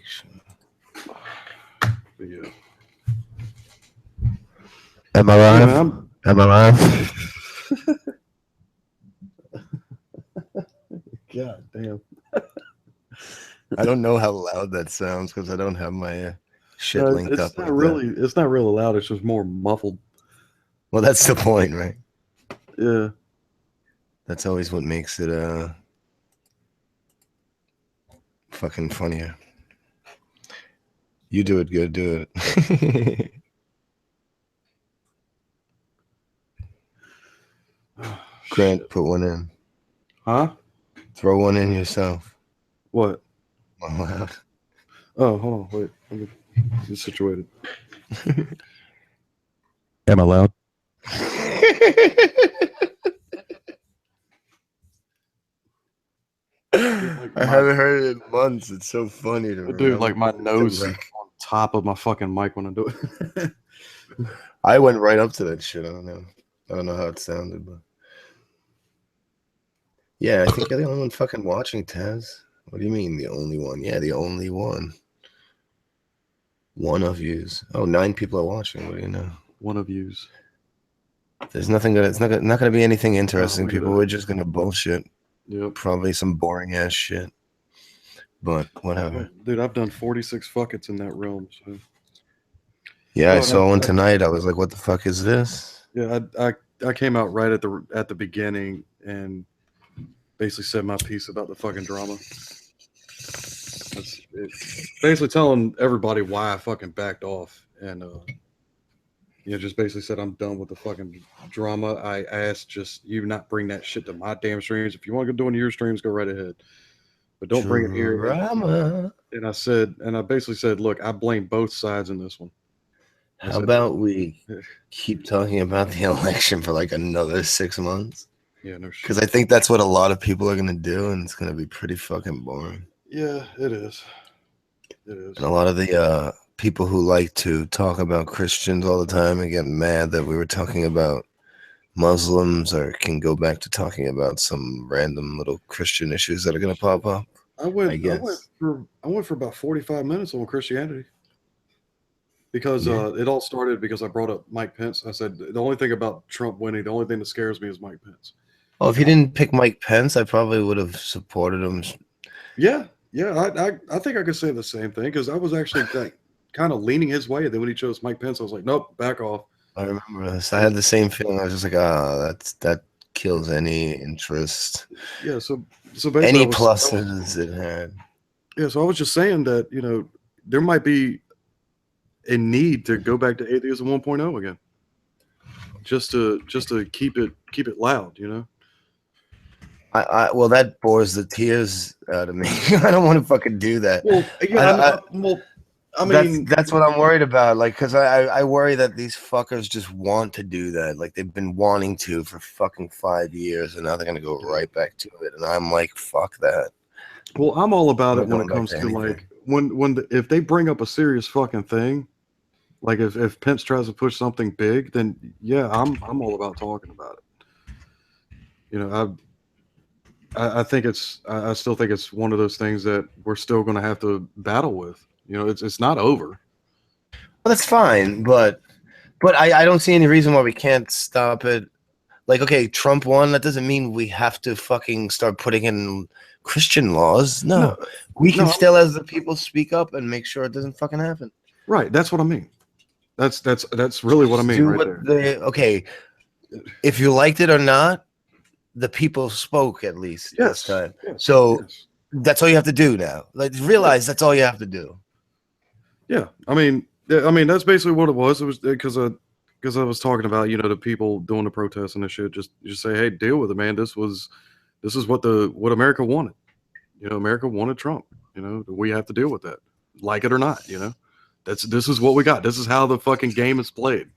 election. Yeah. Am I live? Am I live? God damn. I don't know how loud that sounds because I don't have my shit linked It's up not like really. that. It's not really loud. It's just more muffled. Well, that's the point, right? Yeah. That's always what makes it fucking funnier. You do it good, do it. Grant, Shit. put one in. Huh? Throw one in yourself. What? Am I loud? Oh, hold on. Wait. Let me get situated. Am I loud? I haven't heard it in months. It's so funny to me. Dude, like my nose is on top of my fucking mic when I do it. I went right up to that shit. I don't know how it sounded, but yeah, I think you're the only one fucking watching, Taz. What do you mean the only one? Yeah, the only one. One of yous. Oh, 9 people are watching. What do you know? One of yous. There's nothing gonna. It's not gonna be anything interesting. People, we're just gonna bullshit. Yep. Probably some boring ass shit. But whatever. Dude, I've done 46 fuckets in that realm. So. Yeah, I saw one tonight. I was like, "What the fuck is this?" Yeah, I came out right at the beginning and basically said my piece about the fucking drama. It's basically telling everybody why I fucking backed off and just basically said I'm done with the fucking drama. I asked just you not bring that shit to my damn streams. If you want to go doing your streams, go right ahead, but don't bring it here. Drama. And I basically said, look, I blame both sides in this one. How about we keep talking about the election for like another 6 months? Yeah, no shit. Because I think that's what a lot of people are going to do, and it's going to be pretty fucking boring. Yeah, it is. It is. And a lot of the people who like to talk about Christians all the time and get mad that we were talking about Muslims or can go back to talking about some random little Christian issues that are going to pop up. I went for about 45 minutes on Christianity. Because it all started because I brought up Mike Pence. I said the only thing about Trump winning, the only thing that scares me is Mike Pence. Oh, if you didn't pick Mike Pence, I probably would have supported him. Yeah. I think I could say the same thing because I was actually kind of leaning his way. And then when he chose Mike Pence, I was like, nope, back off. I remember this. I had the same feeling. I was just like, that kills any interest. Yeah. So basically, any pluses it had. Yeah. So I was just saying that there might be a need to go back to atheism 1.0 again, just to keep it loud, Well, that bores the tears out of me. I don't want to fucking do that. Well, yeah, I mean, that's what I'm worried about. Like, because I worry that these fuckers just want to do that. Like, they've been wanting to for fucking 5 years, and now they're gonna go right back to it. And I'm like, fuck that. Well, I'm all about it when it comes to like if they bring up a serious fucking thing. Like if Pence tries to push something big, then yeah, I'm all about talking about it. I think I still think it's one of those things that we're still going to have to battle with. It's not over. Well, that's fine, but I don't see any reason why we can't stop it. Like, okay, Trump won. That doesn't mean we have to fucking start putting in Christian laws. No, we can still, as the people, speak up and make sure it doesn't fucking happen. Right. That's what I mean. That's really what I mean right there. Okay, if you liked it or not, the people spoke at least this time. Yes, so that's all you have to do now. Like, realize that's all you have to do. Yeah, I mean that's basically what it was. It was because I was talking about the people doing the protests and this shit. Just say, hey, deal with it, man. This is what America wanted. America wanted Trump. We have to deal with that, like it or not. This is what we got. This is how the fucking game is played.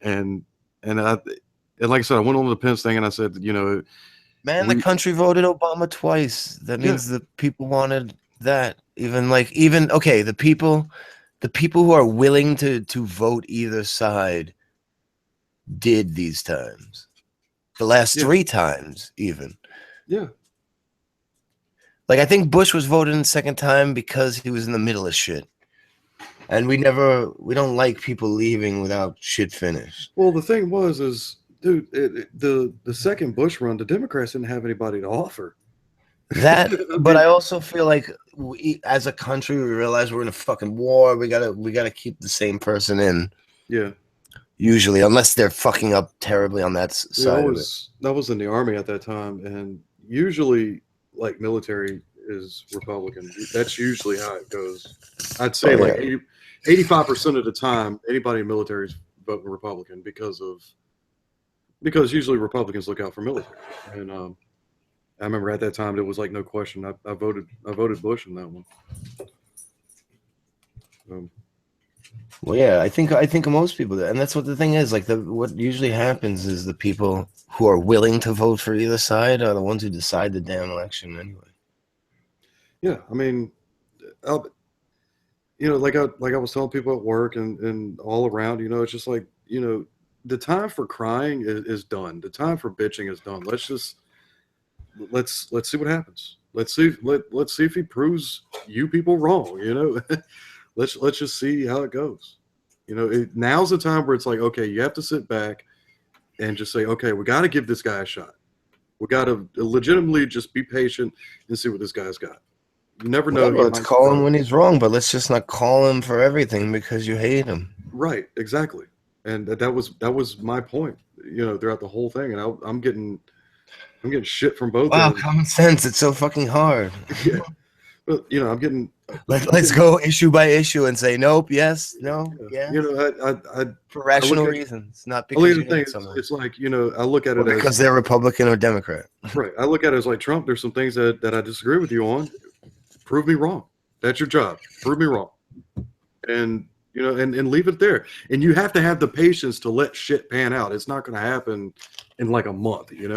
And like I said, I went on to the Pence thing and I said, man, the country voted Obama twice. That means the people wanted that. Okay, the people who are willing to vote either side did these times. The last 3 times, even. Yeah. Like, I think Bush was voted in the second time because he was in the middle of shit. And we don't like people leaving without shit finished. Well, the thing is, dude, the second Bush run, the Democrats didn't have anybody to offer. That, I but I mean, also feel like as a country, we realize we're in a fucking war. We gotta keep the same person in. yeah, Usually, unless they're fucking up terribly on that yeah, side of it. I was in the army at that time, and usually, like military is Republican. That's usually how it goes. I'd say Oh, like yeah. 85% of the time, anybody in military is voting Republican because usually Republicans look out for military. And I remember at that time it was like no question. I voted Bush in that one. Well, yeah, I think most people do, and that's what the thing is. Like, what usually happens is the people who are willing to vote for either side are the ones who decide the damn election anyway. Yeah, I mean, like I was telling people at work and all around, it's just like, the time for crying is done. The time for bitching is done. Let's see what happens. Let's see if he proves you people wrong. let's just see how it goes. Now's the time where it's like, okay, you have to sit back and just say, okay, we got to give this guy a shot. We got to legitimately just be patient and see what this guy's got. You never know. Well, let's call him when he's wrong, but let's just not call him for everything because you hate him. Right, exactly. And that was my point, throughout the whole thing. And I'm getting shit from both Wow, ends. common sense. It's so fucking hard. Yeah. But I'm getting. Let's go issue by issue and say nope, yes, no, yeah. I for rational reasons, not because you hate someone. It's like I look at it as because they're Republican or Democrat. Right. I look at it as like Trump. There's some things that I disagree with you on. Prove me wrong. That's your job. Prove me wrong. And and leave it there. And you have to have the patience to let shit pan out. It's not going to happen in like a month. You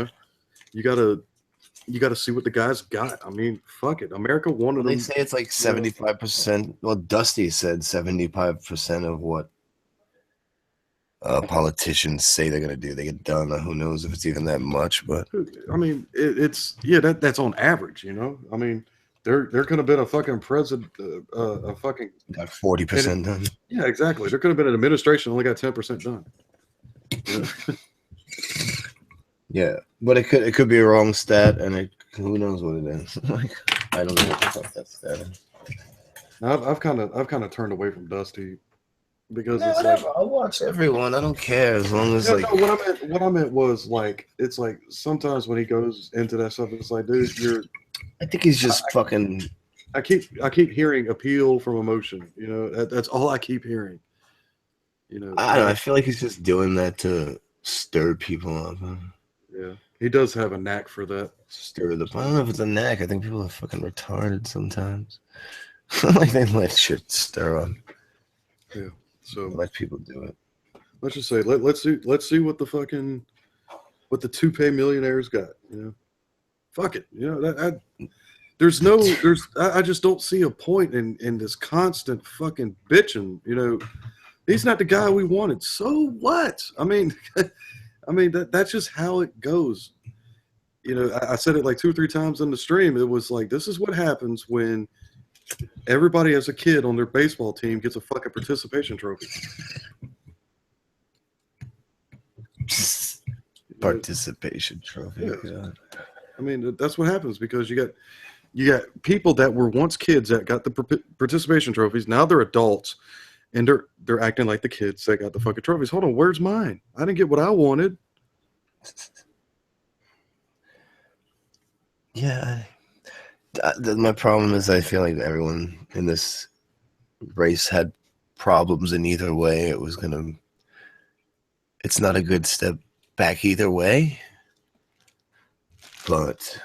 gotta see what the guy's got. I mean, fuck it. America wanted them. They say it's like 75%. Well, Dusty said 75% of what politicians say they're gonna do, they get done. Who knows if it's even that much? But I mean, that's on average. I mean, there could have been a fucking president, a fucking got 40% done. Yeah, exactly. There could have been an administration only got 10% done. Yeah, but it could be a wrong stat, and who knows what it is. Like, I don't know what the fuck that stat is. I've kind of turned away from Dusty because it's whatever. like I'll watch everyone. I don't care as long as no, what I meant was like it's like sometimes when he goes into that stuff, it's like, dude, I think he's just fucking. I keep hearing appeal from emotion. That's all I keep hearing. I don't know. I feel like he's just doing that to stir people up. Yeah, he does have a knack for that. Stir the. I don't know if it's a knack. I think people are fucking retarded sometimes. Like they let shit stir up. Yeah, so let people do it. Let's just say let's see what the toupee millionaires got. Fuck it. I just don't see a point in this constant fucking bitching. He's not the guy we wanted. So what? I mean. That's just how it goes. I said it like 2 or 3 times in the stream. It was like, this is what happens when everybody as a kid on their baseball team gets a fucking participation trophy. Participation trophy. Yeah. I mean, that's what happens because you got people that were once kids that got the participation trophies. Now they're adults. And they're acting like the kids that got the fucking trophies. Hold on, where's mine? I didn't get what I wanted. Yeah. My problem is I feel like everyone in this race had problems in either way. It's not a good step back either way. But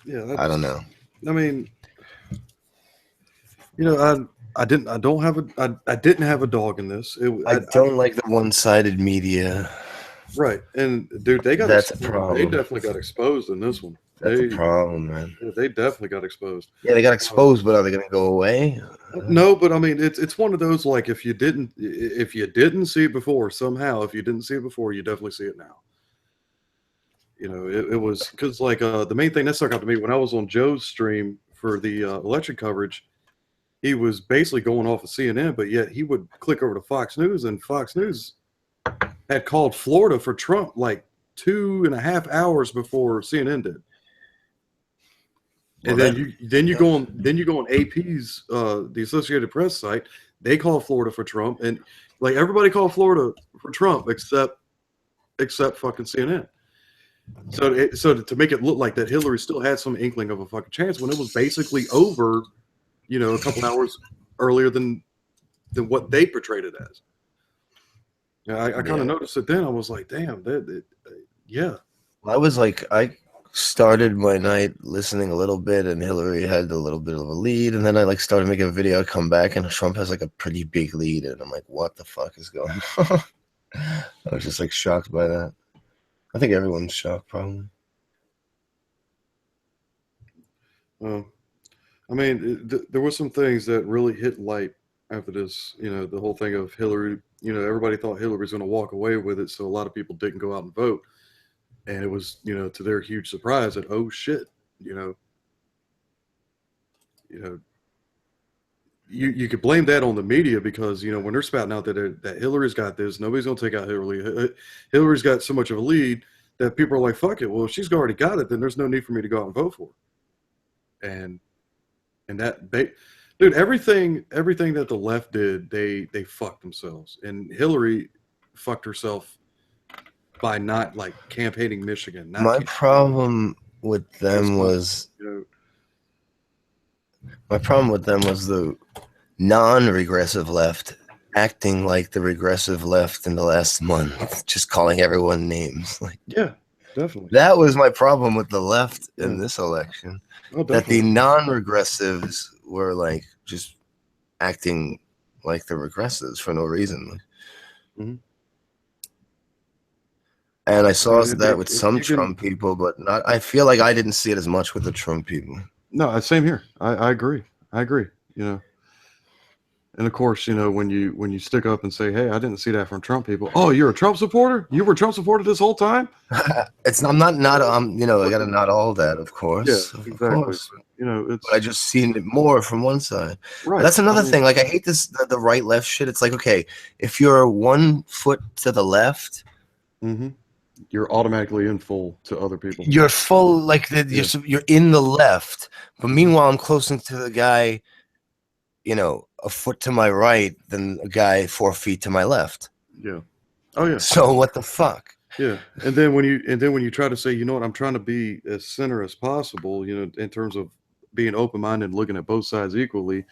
yeah, I don't know. I mean, I didn't have a dog in this. I don't like the one-sided media. Right, and dude, that's a problem. They definitely got exposed in this one. That's a problem, man. Yeah, they definitely got exposed. Yeah, they got exposed, but are they gonna go away? No, but I mean, it's one of those like if you didn't see it before, somehow if you didn't see it before, you definitely see it now. You know, it was because like the main thing that stuck out to me when I was on Joe's stream for the election coverage, he was basically going off of CNN, but yet he would click over to Fox News, and Fox News had called Florida for Trump like 2.5 hours before CNN did. Well, And then you go on AP's the Associated Press site. They call Florida for Trump, and like everybody called Florida for Trump except fucking CNN. So to make it look like that Hillary still had some inkling of a fucking chance when it was basically over, you know, a couple hours earlier than what they portrayed it as. Yeah, I kind of noticed it then. I was like, damn, yeah. I started my night listening a little bit, and Hillary had a little bit of a lead, and then I like started making a video, come back, and Trump has like a pretty big lead, and I'm like, what the fuck is going on? I was just like shocked by that. I think everyone's shocked, probably. I mean, there were some things that really hit light after this. You know, the whole thing of Hillary. You know, everybody thought Hillary was going to walk away with it, so a lot of people didn't go out and vote. And it was, you know, to their huge surprise that, oh shit, you know, you could blame that on the media because, you know, when they're spouting out that Hillary's got this, nobody's going to take out Hillary. Hillary's got so much of a lead that people are like, fuck it. Well, if she's already got it, then there's no need for me to go out and vote for her. And that dude, everything that the left did, they fucked themselves. And Hillary fucked herself by not like campaigning Michigan. My problem with them was the non-regressive left acting like the regressive left in the last month, just calling everyone names. Like, yeah, definitely. That was my problem with the left in this election. That the non-regressives were like just acting like the regressives for no reason. Mm-hmm. And I saw that with some Trump people, but not. I feel like I didn't see it as much with the Trump people. No, same here. I agree. You know, and of course, you know, when you stick up and say, "Hey, I didn't see that from Trump people." Oh, you're a Trump supporter? You were a Trump supporter this whole time? I'm not. You know, I got to not all that, of course. Yeah, exactly. Of course. You know, but I just seen it more from one side. Right. But that's another thing. Like, I hate this the right left shit. It's like, okay, if you're 1 foot to the left. Mm-hmm. You're automatically in full to other people. You're full, like you're in the left, but meanwhile, I'm closer to the guy, you know, a foot to my right than a guy 4 feet to my left. Yeah. Oh yeah. So what the fuck? Yeah. And then when you try to say, you know what, I'm trying to be as center as possible, you know, in terms of being open-minded and looking at both sides equally,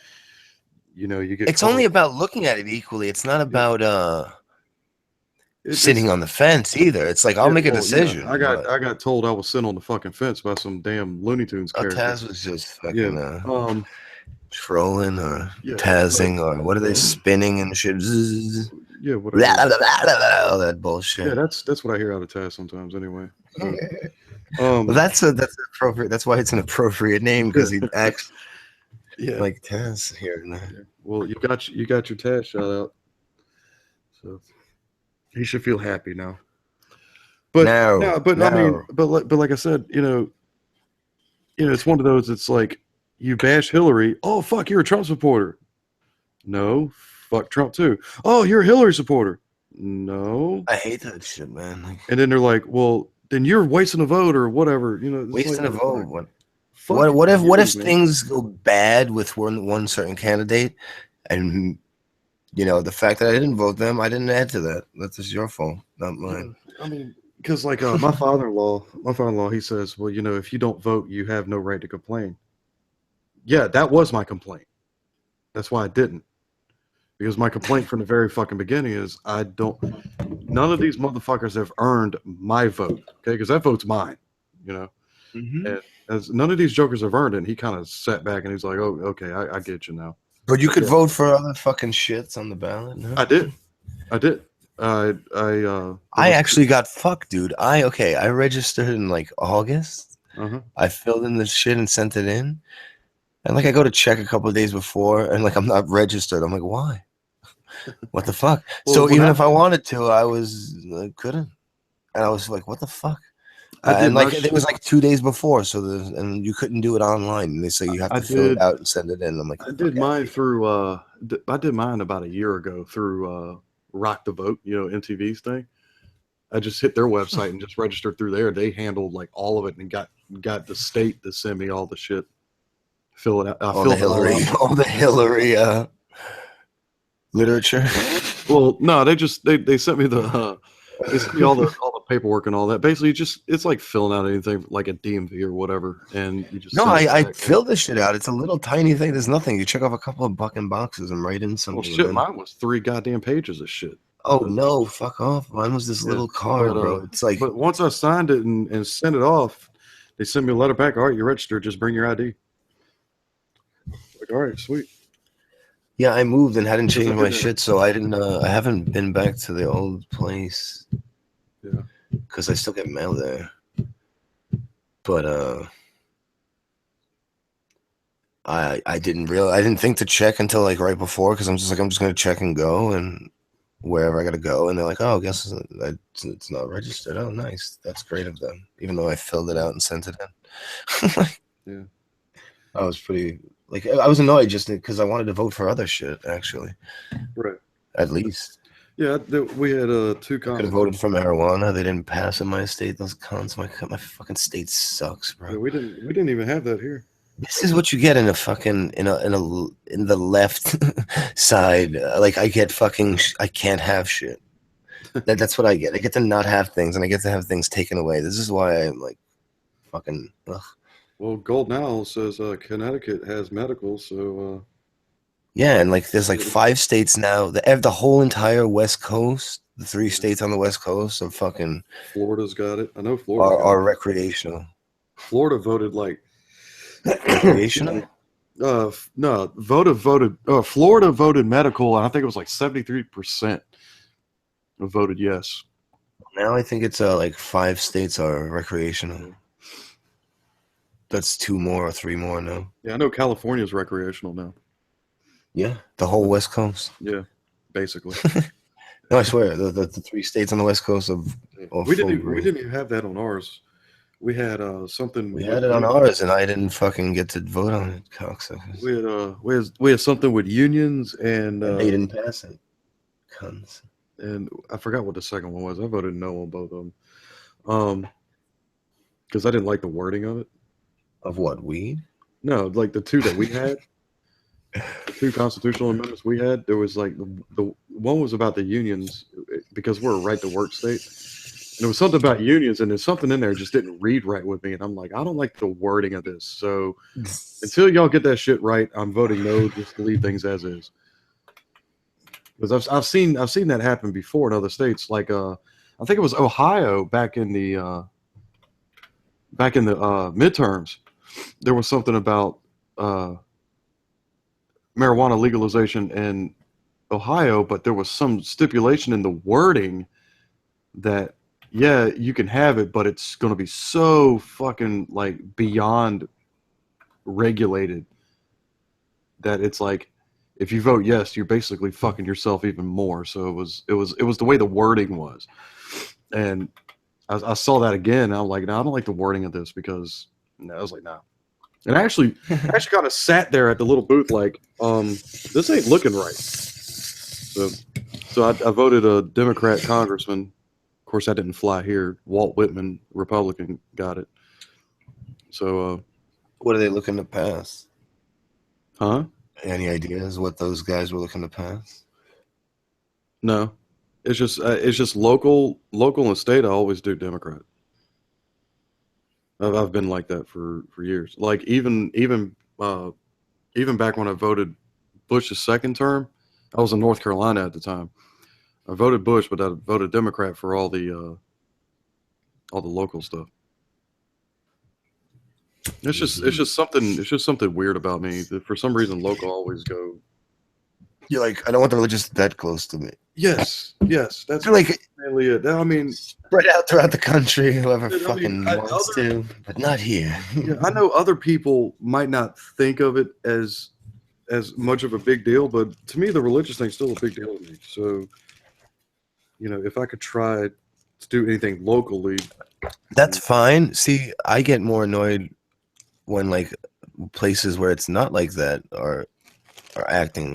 you know, you get. It's only about looking at it equally. It's not about sitting on the fence either. It's like I'll make a decision. Yeah. I got told I was sitting on the fucking fence by some damn Looney Tunes character. Taz was just fucking trolling or yeah, tazzing or what are they spinning and shit? Yeah, whatever. All that bullshit. Yeah, that's what I hear out of Taz sometimes anyway. That's appropriate. That's why it's an appropriate name because he acts like Taz here and there. Yeah. Well, you got your Taz shout out. So he should feel happy now. But I mean, but like I said, you know, it's one of those. It's like you bash Hillary. Oh fuck, you're a Trump supporter. No, fuck Trump too. Oh, you're a Hillary supporter. No, I hate that shit, man. Like, and then they're like, well, then you're wasting a vote or whatever. You know, wasting a vote. What if things go bad with one certain candidate, and you know, the fact that I didn't vote them, I didn't add to that. That's just your fault, not mine. I mean, because like my father-in-law, he says, well, you know, if you don't vote, you have no right to complain. Yeah, that was my complaint. That's why I didn't. Because my complaint from the very fucking beginning is none of these motherfuckers have earned my vote. Okay, because that vote's mine, you know. Mm-hmm. And as none of these jokers have earned it, and he kind of sat back and he's like, oh, okay, I get you now. But you could vote for other fucking shits on the ballot. No? I did. I actually got fucked, dude. I registered in like August. Uh-huh. I filled in the shit and sent it in. And like I go to check a couple of days before and like I'm not registered. I'm like, why? What the fuck? Well, so even if I wanted to, I couldn't. And I was like, what the fuck? I did And like my it was like 2 days before, so and you couldn't do it online. And they say you have I to fill it did out and send it in. I'm like, I fuck did out of mine here. through I did mine about a year ago through Rock the Vote, MTV's thing. I just hit their website and just registered through there. They handled like all of it and got the state to send me all the shit. Fill it out. I All the filled it all Hillary, out. all the Hillary literature. Well, no, they sent me they sent me all the paperwork and all that. Basically, it's like filling out anything like a DMV or whatever, and you just No, send it I back. filled this shit out. It's a little tiny thing. There's nothing. You check off a couple of fucking boxes and write in Well, something, and shit, then mine was 3 goddamn pages of shit. oh no, fuck off. Mine was this Yeah, little card, bro. It's like but once I signed it and sent it off, they sent me a letter back. All right, you're registered. Just bring your ID. Like, all right, sweet. yeah, I moved and hadn't Because I changed did my that. shit, so I didn't. I haven't been back to the old place. Yeah. Because I still get mail there. But I didn't think to check until like right before, because I'm just gonna check and go and wherever I gotta go, and they're like, oh, I guess it's not registered. Oh, nice, that's great of them. Even though I filled it out and sent it in. Yeah. I was pretty like I was annoyed just because I wanted to vote for other shit actually. Right. At least Yeah, we had two I could have constitutional. voted for marijuana. They didn't pass in my state. Those cons. My fucking state sucks, bro. Yeah, we didn't even have that here. This is what you get in a fucking in the left side. Like I get fucking I can't have shit. That's what I get. I get to not have things, and I get to have things taken away. This is why I'm like fucking. Ugh. Well, Golden Owl says Connecticut has medical, so Yeah, and like there's like 5 states now. The whole entire West Coast, the 3 states on the West Coast, are fucking Florida's got it. I know Florida's got are it. recreational. Florida voted like Recreational? no, Florida voted medical, and I think it was like 73% voted yes. Now I think it's like 5 states are recreational. That's 2 more or 3 more now. Yeah, I know California's recreational now. Yeah, the whole West Coast. Yeah, basically. No, I swear, the 3 states on the West Coast of We didn't even have that on ours. We had something. We had it on ours, and I didn't fucking get to vote on it, cocksuckers. We had something with unions, and they didn't pass it, cunts. And I forgot what the second one was. I voted no on both of them, because I didn't like the wording of it. Of what, weed? No, like the two that we had, the 2 constitutional amendments we had. There was like the one was about the unions, because we're a right to work state. And there was something about unions, and there's something in there that just didn't read right with me. And I'm like, I don't like the wording of this. So until y'all get that shit right, I'm voting no, just to leave things as is. Because I've seen that happen before in other states. Like I think it was Ohio back in the midterms. There was something about marijuana legalization in Ohio, but there was some stipulation in the wording that, yeah, you can have it, but it's going to be so fucking like beyond regulated that it's like, if you vote yes, you're basically fucking yourself even more. So it was the way the wording was. And I saw that again, and I'm like, no, I don't like the wording of this, because I was like, no. And I actually kind of sat there at the little booth like, this ain't looking right. So I voted a Democrat congressman. Of course, that didn't fly here. Walt Whitman, Republican, got it. So what are they looking to pass? Huh? Any ideas what those guys were looking to pass? No, it's just local and state. I always do Democrat. I've been like that for years. Like even back when I voted Bush's second term, I was in North Carolina at the time. I voted Bush, but I voted Democrat for all the local stuff. It's just something weird about me. For some reason, local always go. You're like, I don't want the religious that close to me. Yes, that's like mainly it. I mean, spread out throughout the country, whoever I mean, wants to, but not here. Yeah, I know other people might not think of it as much of a big deal, but to me, the religious thing's still a big deal to me. So, if I could try do anything locally. That's fine. See, I get more annoyed when like places where it's not like that are acting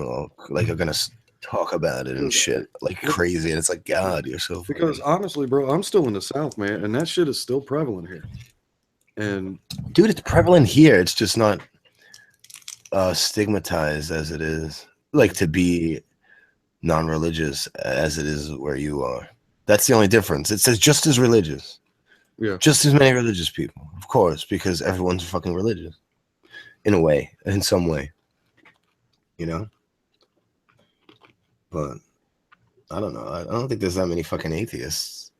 like are gonna talk about it and shit like crazy, and it's like, God, you're so Because fucking... honestly, bro, I'm still in the South, man, and that shit is still prevalent here. And dude, it's prevalent here. It's just not stigmatized as it is, like to be non-religious as it is where you are. That's the only difference. It says just as religious. yeah, Just as many religious people, of course, because everyone's fucking religious in a way, in some way, you know. But I don't know. I don't think there's that many fucking atheists.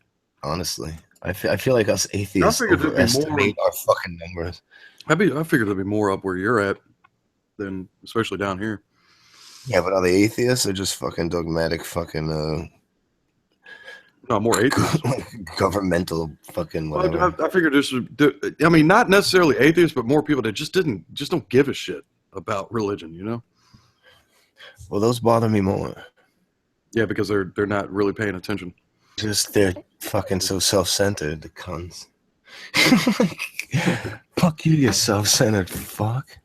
Honestly, I feel like us atheists overestimate our fucking numbers. I figured there'd be more up where you're at than especially down here. Yeah, but are they atheists or just fucking dogmatic fucking No, more atheists. governmental fucking whatever? I figured this would, I mean, not necessarily atheists, but more people that just don't give a shit about religion, you know? Well, those bother me more. Yeah, because they're not really paying attention. Just they're fucking so self-centered, the cunts. Fuck you self-centered fuck.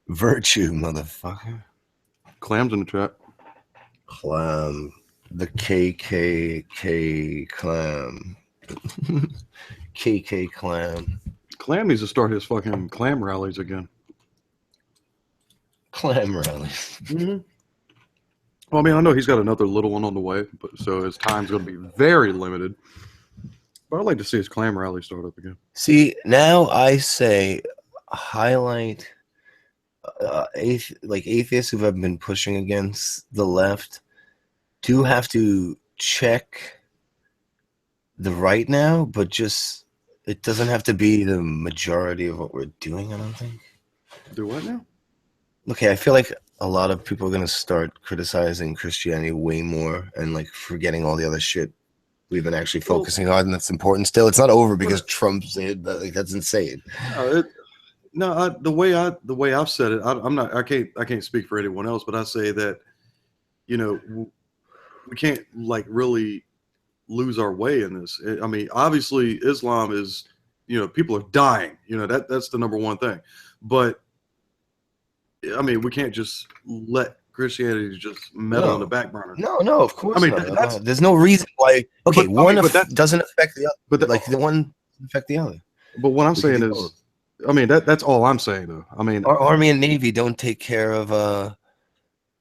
Virtue, motherfucker. Clams in the chat. Clam. The KKK clam. KK clam. Clam needs to start his fucking clam rallies again. Clam rallies. Mm-hmm. Well, I mean, I know he's got another little one on the way, but so his time's going to be very limited. But I'd like to see his clam rally start up again. See, now I say highlight atheists who have been pushing against the left do have to check the right now, but just it doesn't have to be the majority of what we're doing, I don't think. Do what now? Okay, I feel like a lot of people are going to start criticizing Christianity way more and like forgetting all the other shit we've been actually focusing on, and that's important still. It's not over because Trump said that. Like, that's insane. The way I've said it, I can't speak for anyone else, but I say that, you know, we can't like really lose our way in this. I mean, obviously Islam is, you know, people are dying, you know, that's the number one thing, but I mean, we can't just let Christianity just meddle on the back burner. No, of course. I mean, not. There's no reason why. Okay, that doesn't affect the other. But the one doesn't affect the other. But what I'm saying is, I mean, that's all I'm saying, though. I mean, our Army and Navy don't take care of,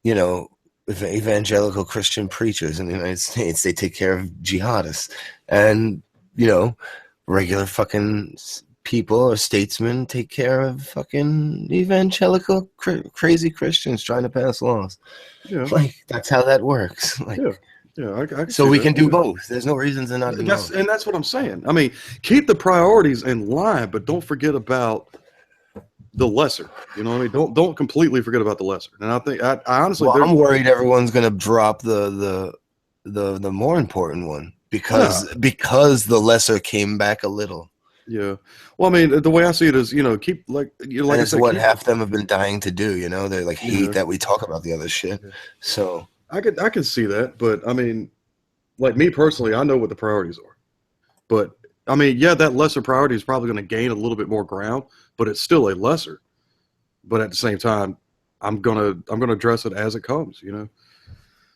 you know, evangelical Christian preachers in the United States. They take care of jihadists and, you know, regular fucking people or statesmen take care of fucking evangelical crazy Christians trying to pass laws. Yeah, like that's how that works. Like, I so we can do both. There's no reason to not do both. And that's what I'm saying. I mean, keep the priorities in line, but don't forget about the lesser. You know what I mean? Don't completely forget about the lesser. And I think I honestly, I'm worried everyone's gonna drop the more important one because the lesser came back a little. Yeah. Well, I mean, the way I see it is, you know, keep like I said, what half them have been dying to do. You know, they like hate that we talk about the other shit. So I can see that, but I mean, like me personally, I know what the priorities are. But I mean, yeah, that lesser priority is probably going to gain a little bit more ground, but it's still a lesser. But at the same time, I'm gonna address it as it comes. You know,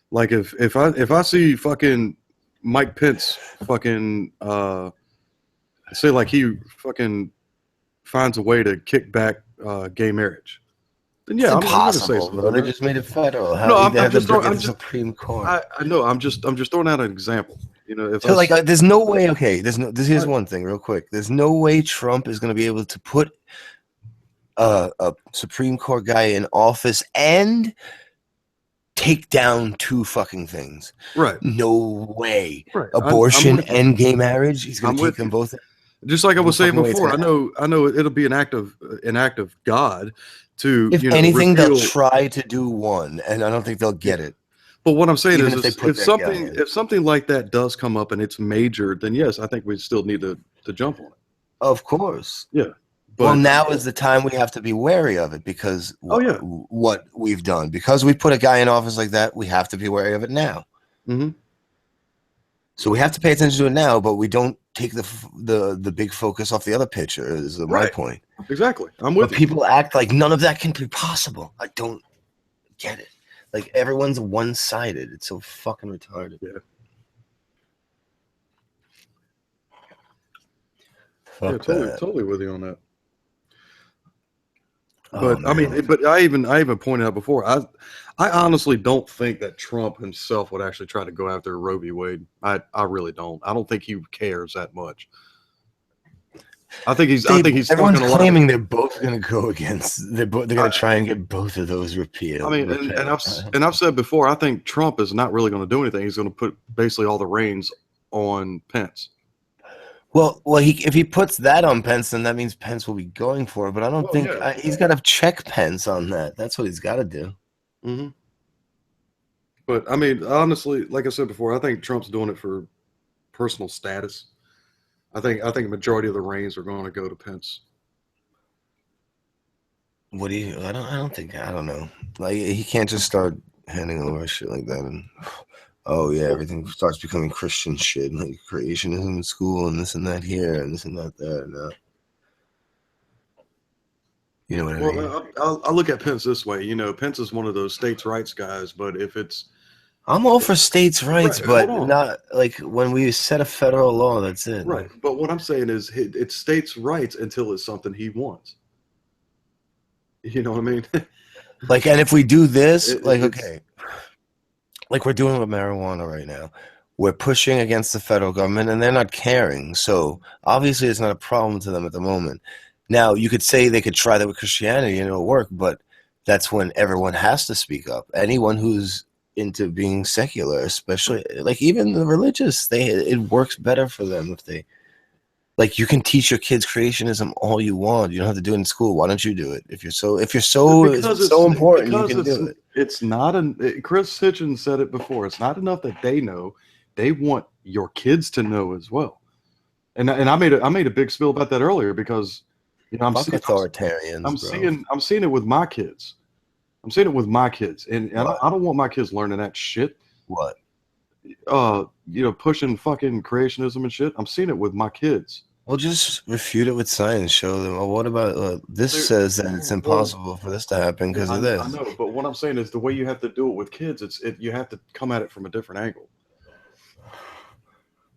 like if I see fucking Mike Pence fucking say like he fucking finds a way to kick back gay marriage, then yeah, it's impossible. I'm gonna say something. They just made it federal. I'm just Supreme Court. I know. I'm just throwing out an example. You know, if so there's no way. Okay, here's one thing, real quick. There's no way Trump is gonna be able to put a Supreme Court guy in office and take down two fucking things. Right. No way. Right. Abortion and gay marriage. He's gonna take them both. Just like I was saying before, I know it'll be an act of God to. If anything, they'll try to do one, and I don't think they'll get it. But what I'm saying is, if something like that does come up and it's major, then yes, I think we still need to jump on it. Of course. Yeah. But, well, now is the time we have to be wary of it because what we've done. Because we put a guy in office like that, we have to be wary of it now. Mm-hmm. So we have to pay attention to it now, but we don't take the big focus off the other picture. Is my Right. point. Exactly. I'm But with you. people act like none of that can be possible. I don't get it. Like everyone's one-sided. It's so fucking retarded. Yeah. Fuck Totally, that. totally with you on that. Oh, But I mean, man. but I even pointed out before. I honestly don't think that Trump himself would actually try to go after Roe v. Wade. I really don't. I don't think he cares that much. I think he's Everyone's talking a lot. claiming they're both going to go against. They're going to try and get both of those repealed. I mean, and I've said before, I think Trump is not really going to do anything. He's going to put basically all the reins on Pence. Well, if he puts that on Pence, then that means Pence will be going for it. But I don't think he's got to check Pence on that. That's what he's got to do. Mm-hmm. But I mean, honestly, like I said before, I think Trump's doing it for personal status. I think a majority of the reins are going to go to Pence. What do you? I don't know. Like he can't just start handing over shit like that and. Oh yeah, everything starts becoming Christian shit, like creationism in school and this and that here and this and that there. No. You know what I mean? Well, I look at Pence this way. You know, Pence is one of those states' rights guys, but if it's, I'm all for states' rights, right, but not like when we set a federal law. That's it. Right. But what I'm saying is, it's states' rights until it's something he wants. You know what I mean? Like, and if we do this, okay. Like we're doing with marijuana right now. We're pushing against the federal government and they're not caring. So obviously it's not a problem to them at the moment. Now, you could say they could try that with Christianity and it'll work, but that's when everyone has to speak up. Anyone who's into being secular, especially like even the religious, it works better for them if they like you can teach your kids creationism all you want. You don't have to do it in school. Why don't you do it? If you're so important, you can do it. It's not Chris Hitchens said it before. It's not enough that they know. They want your kids to know as well. And I made a big spiel about that earlier because I'm seeing authoritarians. I'm seeing it with my kids. I'm seeing it with my kids, and I don't want my kids learning that shit. What? Pushing fucking creationism and shit. I'm seeing it with my kids. Well, just refute it with science. Show them. Well, what about this? Says that it's impossible for this to happen because of this. I know, but what I'm saying is the way you have to do it with kids. You have to come at it from a different angle.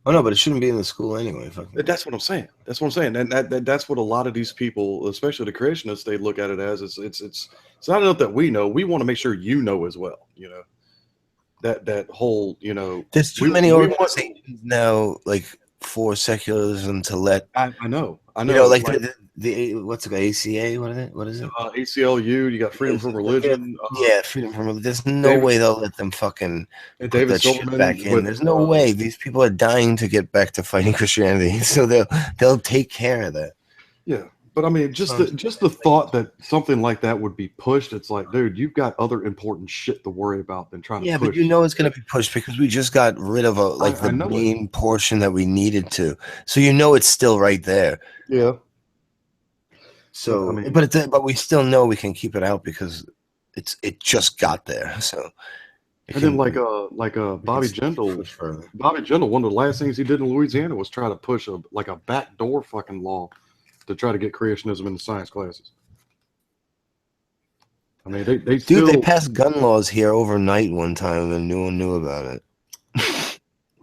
Oh no, but it shouldn't be in the school anyway. That's what I'm saying. And that's what a lot of these people, especially the creationists, they look at it as. It's not enough that we know. We want to make sure you know as well. That whole. There's too many organizations now, like for secularism to let. I know. Like the what's it called? ACA? What is it? ACLU. You got freedom from religion. Freedom from religion. There's no way they'll let them fucking put that shit back in. There's no way. These people are dying to get back to fighting Christianity, so they'll take care of that. Yeah. But I mean, just the thought that something like that would be pushed, it's like, dude, you've got other important shit to worry about than trying to push. Yeah, but it's going to be pushed because we just got rid of the main portion that we needed to. So it's still right there. Yeah. So, but we still know we can keep it out because it just got there. So. Then Bobby Jindal. Bobby Jindal, one of the last things he did in Louisiana was try to push a backdoor fucking law to try to get creationism in the science classes. I mean, they passed gun laws here overnight one time and no one knew about it.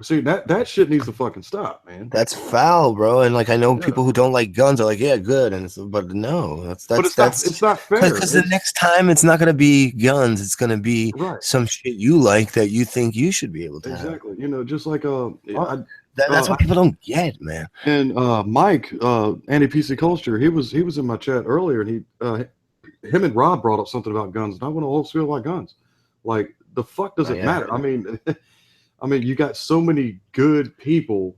See, that shit needs to fucking stop, man. That's foul, bro. And I know people who don't like guns are like, yeah, good, but no, that's it's not fair. Because the next time it's not going to be guns, it's going to be some shit you like that you think you should be able to have. Exactly. Just like that's what people don't get, man. And Mike, anti-PC culture, he was in my chat earlier, and him and Rob brought up something about guns, and I want to whole spiel about guns. Like, the fuck does it matter? I mean, you got so many good people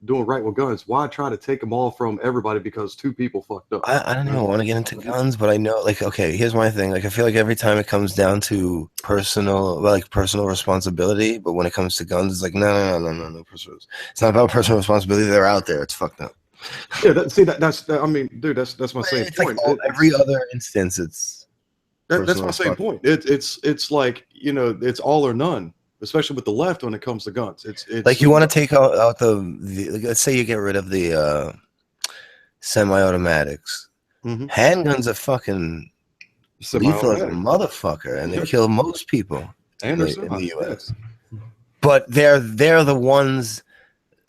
doing right with guns. Why try to take them all from everybody because two people fucked up? I don't know. I want to get into guns, but I know, okay, here's my thing. I feel like every time it comes down to personal responsibility, but when it comes to guns, it's like, no. It's not about personal responsibility. They're out there. It's fucked up. Yeah, that's my same point. Every other instance, that's my same point. It's like, it's all or none. especially with the left when it comes to guns. It's Like you want to take out the let's say you get rid of the semi-automatics. Mhm. Handguns are fucking lethal as a Semi-automatic, motherfucker, and they kill most people and they're in the semis. U.S. Yes. But they're the ones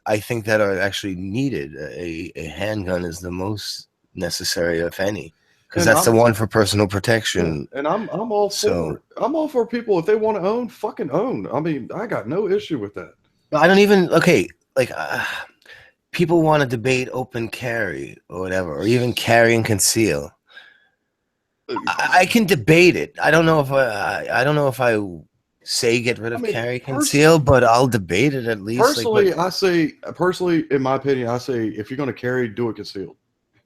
I think that are actually needed. A handgun is the most necessary, if any, because And that's the I'm one for personal yeah, protection. and I'm all So for people if they want to own, fucking own. I mean, I got no issue with that. I don't even like people want to debate open carry or whatever, or even carry and conceal. I can debate it. I don't know if I don't know if I say get rid I of mean, carry conceal, but I'll debate it at least. personally, in my opinion, I say if you're going to carry, do it concealed.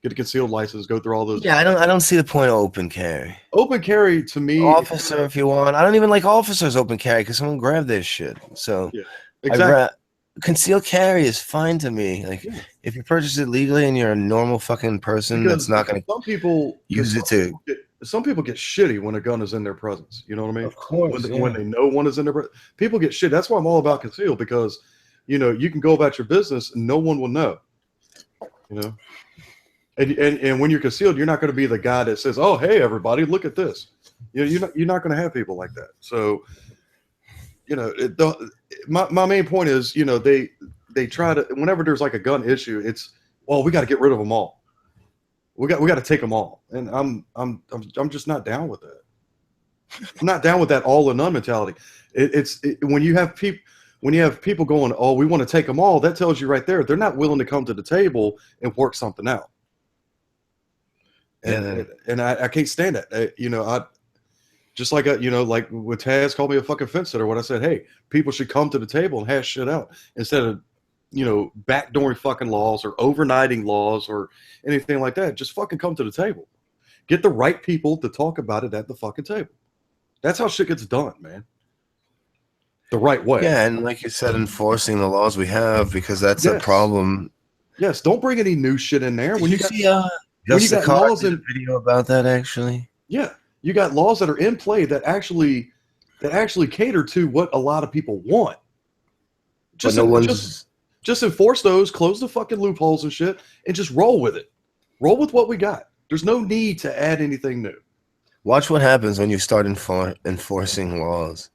Get a concealed license. Go through all those. Yeah, I don't see the point of open carry. Open carry to me, Officer, if you want. I don't even like officers open carry because someone grabbed their shit. So yeah, I exactly. concealed carry is fine to me. Like Yeah. if you purchase it legally and you're a normal fucking person that's not going to use it to. some people get shitty when a gun is in their presence. You know what I mean? Of course, When they know one is in their presence, people get shit. That's why I'm all about concealed because, you can go about your business and no one will know. You know, and when you're concealed, you're not going to be the guy that says, "Oh, hey, everybody, look at this." You're not going to have people like that. So, my main point is, they try to whenever there's like a gun issue, it's well, we got to get rid of them all. We got to take them all, and I'm just not down with that. I'm not down with that all or none mentality. When you have people going, oh, we want to take them all, that tells you right there they're not willing to come to the table and work something out. And I can't stand that. I just like like when Taz called me a fucking fence sitter when I said, hey, people should come to the table and hash shit out instead of backdooring fucking laws or overnighting laws or anything like that. Just fucking come to the table. Get the right people to talk about it at the fucking table. That's how shit gets done, man. The right way. Yeah, and like you said, enforcing the laws we have because that's a problem. Yes, don't bring any new shit in there. Did you see Just Cause did a video about that actually? Yeah, you got laws that are in play that actually cater to what a lot of people want. Just enforce those, close the fucking loopholes and shit, and just roll with it. Roll with what we got. There's no need to add anything new. Watch what happens when you start enforcing laws.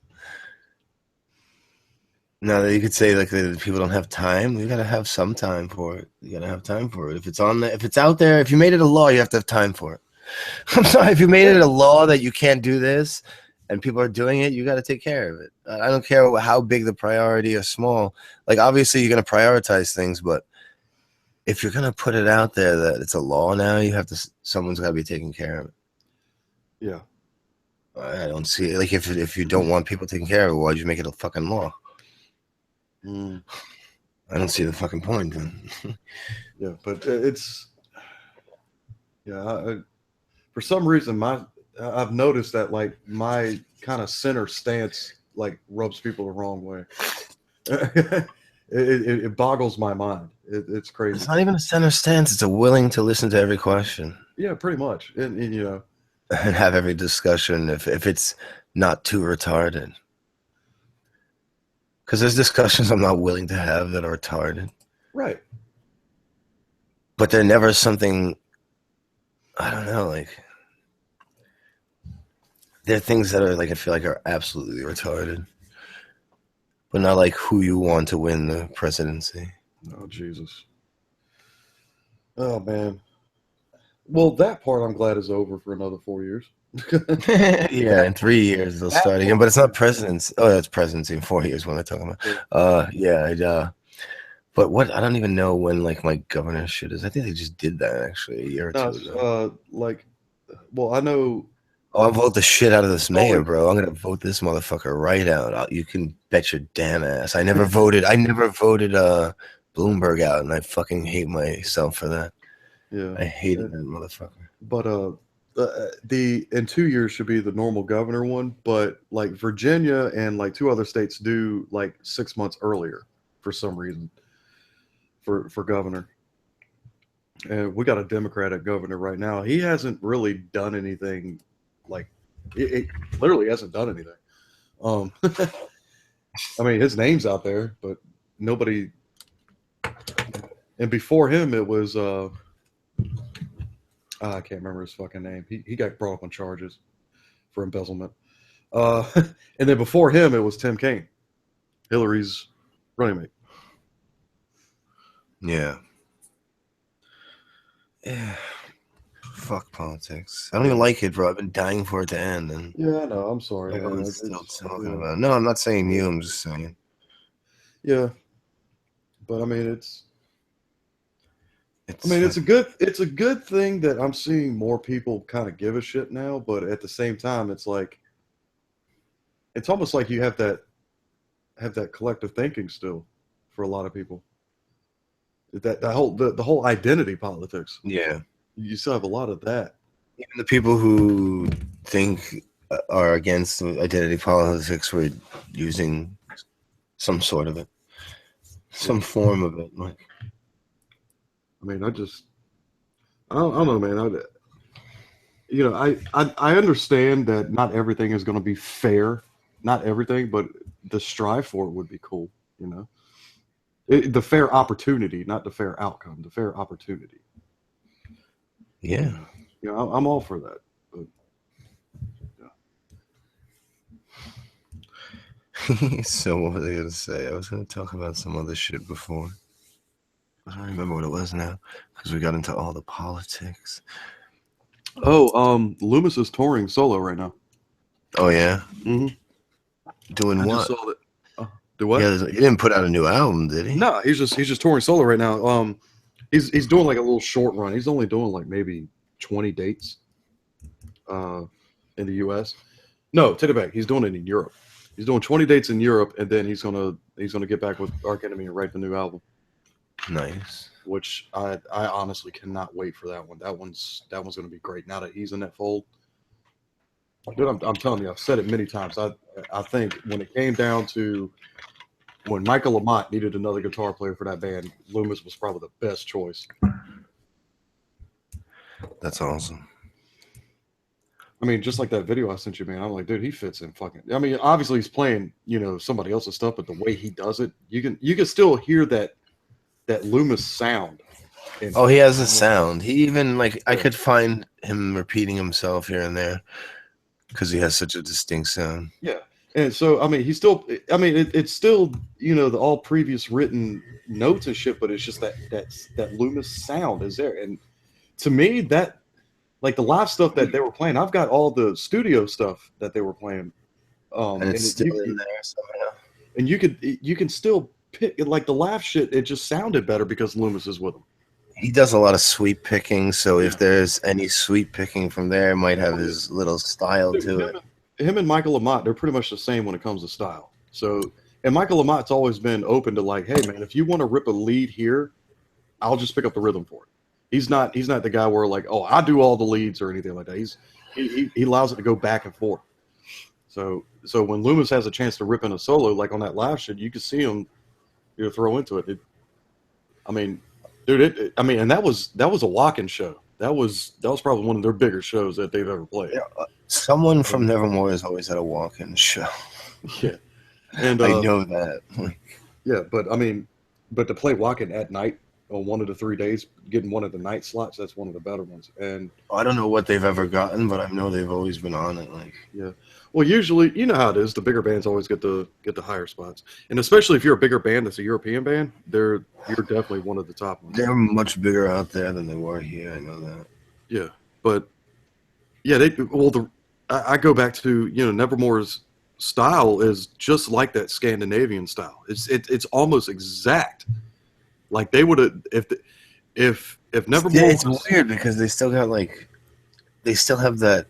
Now that you could say like that people don't have time, you gotta have some time for it. You gotta have time for it. If it's if it's out there, if you made it a law, you have to have time for it. I'm sorry, if you made it a law that you can't do this, and people are doing it, you got to take care of it. I don't care how big the priority or small. Like obviously, you're gonna prioritize things, but if you're gonna put it out there that it's a law now, you have to. Someone's got to be taking care of it. Yeah. I don't see it. Like if you don't want people taking care of it, why'd you make it a fucking law? I don't see the fucking point. Yeah, but it's for some reason I've noticed that like my kind of center stance like rubs people the wrong way. It boggles my mind. It's crazy. It's not even a center stance. It's a willing to listen to every question. Yeah, pretty much, and and have every discussion if it's not too retarded. Because there's discussions I'm not willing to have that are retarded. Right. But they're never something, I don't know, like, they're things that are, like, I feel like are absolutely retarded. But not like who you want to win the presidency. Oh, Jesus. Oh, man. Well, that part I'm glad is over for another 4 years. Yeah, in 3 years they'll start again, but it's not presidency. Oh, that's presidency in 4 years. What am I talking about? But what I don't even know when like my governor shit is. I think they just did that actually a year or two ago. I know. Oh, I'll vote the shit out of this mayor, bro. I'm gonna vote this motherfucker right out. You can bet your damn ass. I never voted Bloomberg out, and I fucking hate myself for that. Yeah, I hated that motherfucker. But in 2 years should be the normal governor one, but like Virginia and like 2 other states do like 6 months earlier for some reason for governor. And we got a Democratic governor right now. He hasn't really done anything. Like it literally hasn't done anything. I mean, his name's out there, but nobody. And before him, it was I can't remember his fucking name. He got brought up on charges for embezzlement. Uh, and then before him, it was Tim Kaine, Hillary's running mate. Yeah. Yeah. Fuck politics. I don't even like it, bro. I've been dying for it to end, and Yeah, I know. I'm sorry. Man. everyone's still talking about it. No, I'm not saying you. I'm just saying. Yeah, but I mean, it's It's it's a good thing that I'm seeing more people kind of give a shit now. But at the same time, it's like it's almost like you have that collective thinking still for a lot of people. The whole identity politics. yeah. You still have a lot of that. Even the people who think are against identity politics were using some sort of it, some form of it. Like, I mean, I don't know, man. I understand that not everything is going to be fair, not everything, but the strive for it would be cool. The fair opportunity, not the fair outcome, the fair opportunity. yeah. I'm all for that. But, yeah. So what was I gonna say? I was gonna talk about some other shit before. I don't remember what it was now because we got into all the politics. Oh, Loomis is touring solo right now. Oh yeah, Mm-hmm. doing I what? just saw that. Do what? Yeah, he didn't put out a new album, did he? No, he's just touring solo right now. He's doing like a little short run. He's only doing like maybe 20 dates, in the U.S. No, take it back. He's doing it in Europe. He's doing 20 dates in Europe, and then he's gonna get back with Arch Enemy and write the new album. Nice. Which I honestly cannot wait for that one. That one's gonna be great. Now that he's in that fold, dude, I'm telling you, I've said it many times. I think when it came down to when Michael Lamont needed another guitar player for that band, Loomis was probably the best choice. That's awesome. I mean, just like that video I sent you, man. I'm like, dude, he fits in fucking. I mean, obviously he's playing, somebody else's stuff, but the way he does it, you can still hear that Loomis sound. Oh, he has a sound. He even I could find him repeating himself here and there because he has such a distinct sound. Yeah. And so, I mean, it's still, the all previous written notes and shit, but it's just that Loomis sound is there. And to me, that, like the live stuff that they were playing, I've got all the studio stuff that they were playing. And it's still in there somehow. And you can still pick, like the live shit, it just sounded better because Loomis is with him. He does a lot of sweep picking, so if there's any sweep picking from there, it might have his little style to it. Him and Michael Lamont, they're pretty much the same when it comes to style. So, and Michael Lamont's always been open to like, hey man, if you want to rip a lead here, I'll just pick up the rhythm for it. He's not the guy where like, oh, I do all the leads or anything like that. He allows it to go back and forth. So when Loomis has a chance to rip in a solo, like on that live shit, you can see him, throw into it. I mean, dude, and that was a walk-in show. That was probably one of their bigger shows that they've ever played. Yeah, someone from Nevermore has always had a walk-in show. Yeah, and I know that. Yeah, but to play walk-in at night on one of the 3 days, getting one of the night slots, that's one of the better ones. And I don't know what they've ever gotten, but I know they've always been on it. Yeah. Well, usually, you know how it is. The bigger bands always get the higher spots, and especially if you're a bigger band that's a European band, you're definitely one of the top ones. They're much bigger out there than they were here. I know that. Yeah, but yeah, I go back to Nevermore's style is just like that Scandinavian style. It's almost exact. Like they would have if Nevermore. Yeah, it's weird because they still got they still have that.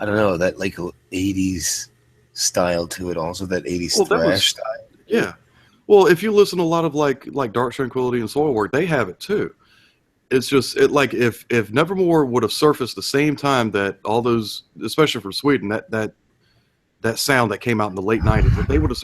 I don't know, that 80s style to it, also that 80s thrash style. Yeah. Well, if you listen to a lot of like Dark Tranquility and Soilwork, they have it too. It's just if Nevermore would have surfaced the same time that all those, especially from Sweden, that sound that came out in the late 90s, if they would have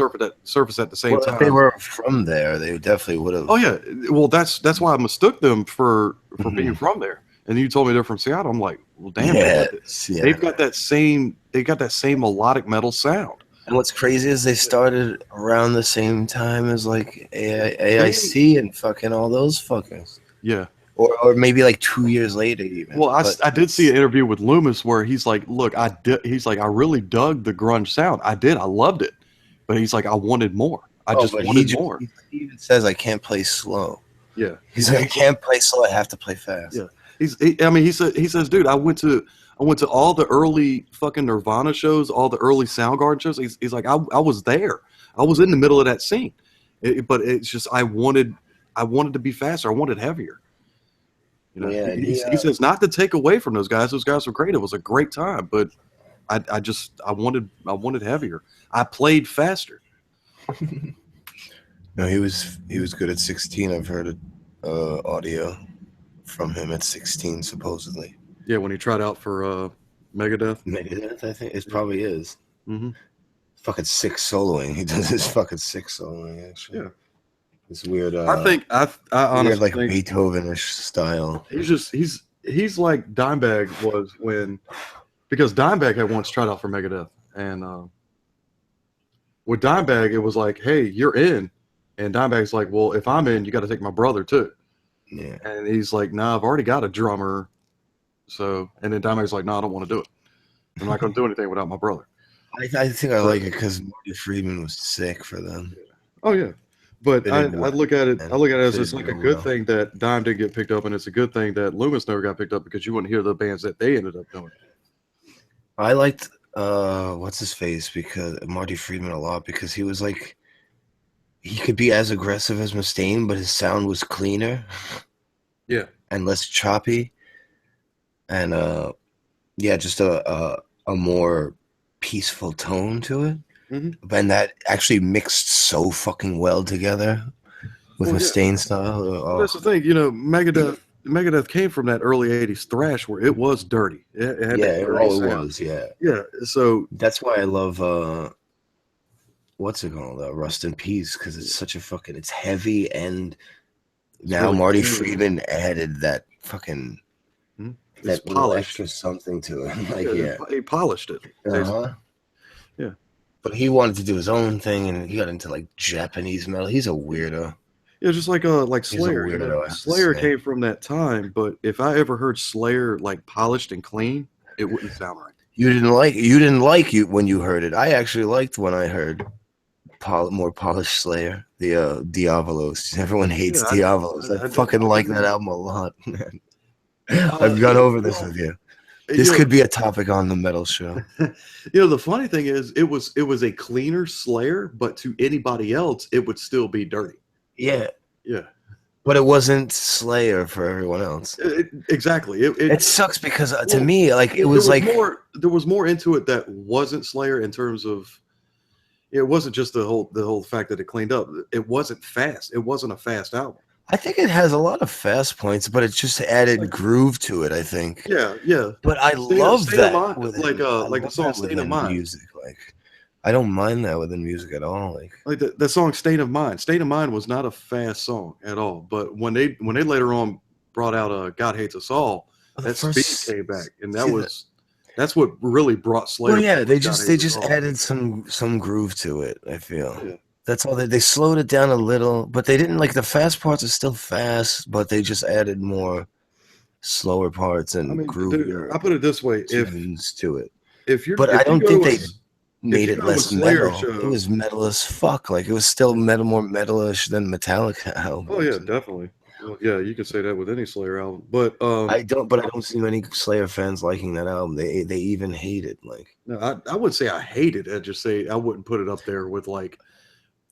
surfaced at the same time. If they were from there, they definitely would have. Oh yeah. Well, that's why I mistook them for being from there. And you told me they're from Seattle. I'm like, well, damn, yeah, they've got that same melodic metal sound. And what's crazy is they started around the same time as like They, AIC and fucking all those fuckers, yeah. or maybe like 2 years later even. Well, But I did see an interview with Loomis where he's like, "Look, I did." He's like, "I really dug the grunge sound. I did. I loved it." But he's like, "I wanted more. I oh, just but wanted more." he even says I can't play slow. Yeah. He's like I can't play slow. I have to play fast. Yeah. I mean, he says, "Dude, I went to all the early fucking Nirvana shows, all the early Soundgarden shows." He's like, I was there. I was in the middle of that scene. But it's just I wanted to be faster. I wanted heavier. You know, Yeah, and he says not to take away from those guys. Those guys were great. It was a great time, but I wanted heavier. I played faster. no, he was good at 16. I've heard audio from him at 16 supposedly. Yeah, when he tried out for Megadeth. Megadeth, I think it probably is. Mm-hmm. Fucking sick soloing. He does his fucking sick soloing actually. Yeah. It's weird. I honestly weird, like think Beethoven-ish style. he's like Dimebag was because Dimebag had once tried out for Megadeth, and with Dimebag it was like, hey, you're in, and Dimebag's like, well, if I'm in, you got to take my brother too, Yeah. and he's like, nah, I've already got a drummer, so, and then Dimebag's like, no, I don't want to do it. I'm not going to do anything without my brother. I think I like it because Marty Friedman was sick for them. Oh yeah. But I look at it. man. I look at it as Fitted it's like a real good well. thing that Dime didn't get picked up, and it's a good thing that Loomis never got picked up because you wouldn't hear the bands that they ended up doing. I liked what's his face because Marty Friedman a lot because he was like he could be as aggressive as Mustaine, but his sound was cleaner. Yeah. And less choppy. And yeah, just a more peaceful tone to it. Mm-hmm. And that actually mixed so fucking well together with Mustaine style. Well, that's the thing, you know, Megadeth came from that early '80s thrash where it was dirty. It had that dirty sound. It was, yeah. Yeah, so that's why I love what's it called? Rust in Peace, because it's such a fucking it's heavy and now really Marty clean. Friedman added that fucking that little extra something to it. Like he polished it. Yeah. But he wanted to do his own thing, and he got into like Japanese metal. He's a weirdo. Yeah, just like Slayer. He's a weirdo, Slayer came from that time, but if I ever heard Slayer like polished and clean, it wouldn't sound right. You didn't like when you heard it. I actually liked when I heard more polished Slayer, the Diabolos. Everyone hates Diabolos. I fucking like that album a lot, man. I've gone over this with you. This could be a topic on the metal show. You know, the funny thing is, it was a cleaner Slayer, but to anybody else, it would still be dirty. Yeah. Yeah. But it wasn't Slayer for everyone else. Exactly. It sucks because to me, like it was like there was more into it that wasn't Slayer in terms of it wasn't just the whole fact that it cleaned up. It wasn't fast. It wasn't a fast album. I think it has a lot of fast points, but it just added groove to it. I think. Yeah, yeah. But I love that, like the song "State of Mind." Music, like I don't mind that within music at all. Like the song "State of Mind." "State of Mind" was not a fast song at all. But when they later on brought out "God Hates Us All," that speed came back, and that's what really brought Slayer. Well, yeah, they just added some groove to it. I feel. Yeah. That's all. They slowed it down a little, but they didn't like the fast parts are still fast, but they just added more slower parts and groove. I put it this way: to it. I don't think they made it less metal. It was metal as fuck. Like it was still more metalish than Metallica albums. Oh yeah, definitely. Well, yeah, you can say that with any Slayer album, but I don't see many Slayer fans liking that album. They even hate it. Like no, I wouldn't say I hate it. I'd just say I wouldn't put it up there with like.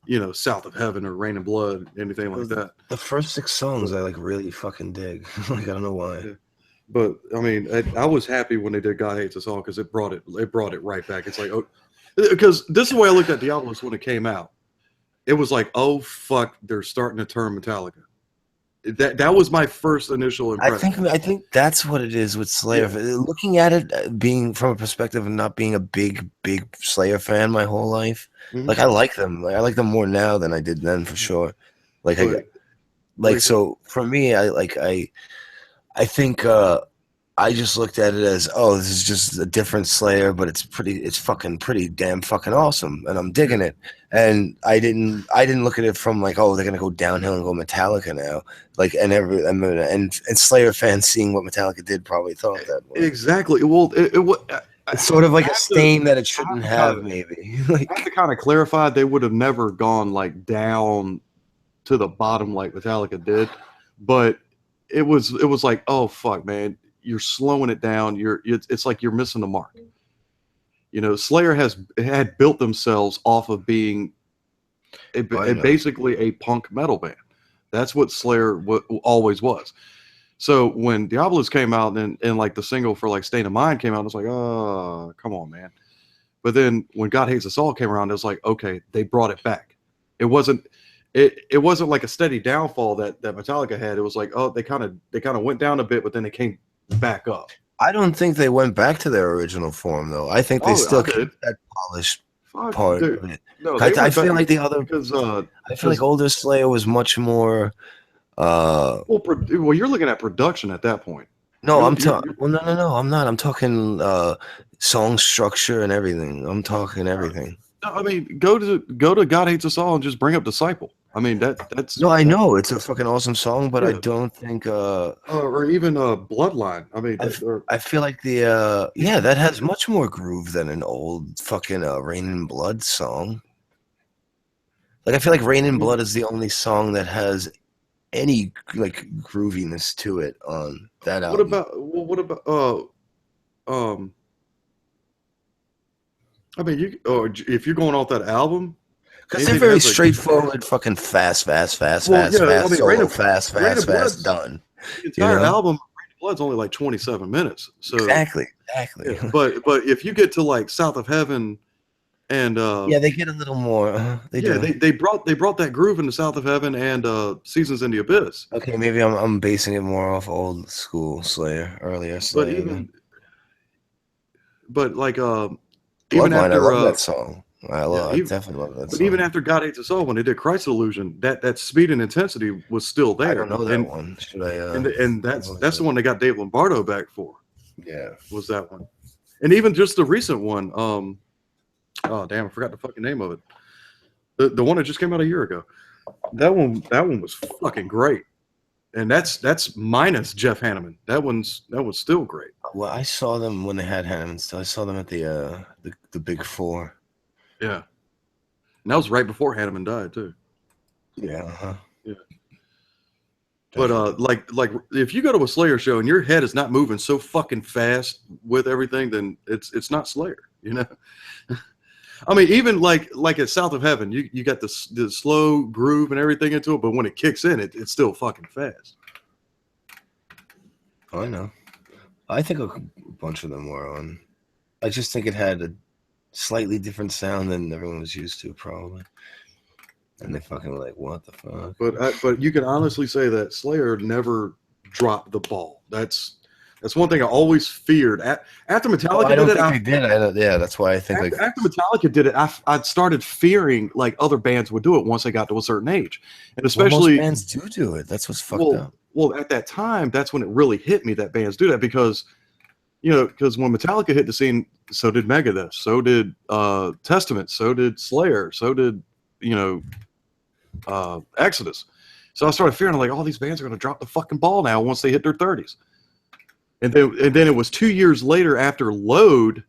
You know, South of Heaven or Rain and Blood, anything like that. The first 6 songs I like really fucking dig. Like I don't know why. Yeah. But I mean, I was happy when they did God Hates Us All because it brought it right back. It's like, oh, because this is the way I looked at Diabolos when it came out. It was like, oh fuck, they're starting to turn Metallica. That was my first initial impression. I think that's what it is with Slayer. Yeah. Looking at it, being from a perspective of not being a big Slayer fan my whole life, like I like them. Like I like them more now than I did then for sure. So for me, I think I I just looked at it as, oh, this is just a different Slayer, but it's fucking pretty damn fucking awesome, and I'm digging it. And I didn't look at it from like, oh, they're gonna go downhill and go Metallica now, like, and Slayer fans seeing what Metallica did probably thought that way. Exactly. Well, It's sort of like a stain that it I shouldn't have have, maybe. I have to Like, kind of clarify, they would have never gone like down to the bottom like Metallica did, but it was like, oh fuck, man, you're slowing it down. It's like you're missing the mark. You know, Slayer had built themselves off of being basically a punk metal band. That's what Slayer always was. So when Diabolus came out and like the single for like State of Mind came out, it's like, oh, come on, man. But then when God Hates Us All came around, it was like, okay, they brought it back. It wasn't like a steady downfall that Metallica had. It was like, oh, they kind of went down a bit, but then they came back up. I don't think they went back to their original form, though. I think they still kept that polished part of it. No, I feel like the other because I feel like older Slayer was much more. Well, you're looking at production at that point. No, I'm talking. Well, no, I'm not. I'm talking song structure and everything. I'm talking everything. No, I mean, go to God Hates Us All and just bring up Disciple. I mean, that's. No, I know it's a fucking awesome song, but I don't think. Or even Bloodline. I mean, I feel like the that has much more groove than an old fucking Rain in Blood song. Like, I feel like Rain in Blood is the only song that has any like grooviness to it on that album. What about I mean, if you're going off that album, because they're very straightforward, fucking fast, fast, solo, fast, done. The entire album, Rain in Blood's only like 27 minutes. So exactly. Yeah, but if you get to like South of Heaven, and they get a little more. They brought that groove into South of Heaven and Seasons in the Abyss. Okay, maybe I'm basing it more off old school Slayer, earlier Slayer. But like even after I love that song. I definitely love that song. But even after God Hates Us All, when they did Christ Illusion, that speed and intensity was still there. I don't know that one. Should I? And that's the one they got Dave Lombardo back for. Yeah, was that one? And even just the recent one. Oh damn! I forgot the fucking name of it. The one that just came out a year ago. That one was fucking great. And that's minus Jeff Hanneman. That was still great. Well, I saw them when they had Hanneman still. I saw them at the Big Four. Yeah, and that was right before Hanneman died too. Yeah. Uh-huh. Yeah. But like if you go to a Slayer show and your head is not moving so fucking fast with everything, then it's not Slayer. You know. I mean, even like at South of Heaven, you got the slow groove and everything into it, but when it kicks in, it's still fucking fast. I know. I think a bunch of them were on. I just think it had a slightly different sound than everyone was used to, probably. And they fucking were like, what the fuck? But you can honestly say that Slayer never dropped the ball. That's one thing I always feared. After Metallica I don't did think they did. Yeah, that's why I think after Metallica did it, I started fearing like other bands would do it once they got to a certain age, and especially most bands do it. That's what's fucked up. Well, at that time, that's when it really hit me that bands do that because when Metallica hit the scene, so did Megadeth, so did Testament, so did Slayer, so did Exodus. So I started fearing like all these bands are going to drop the fucking ball now once they hit their 30s. And then it was 2 years later after Load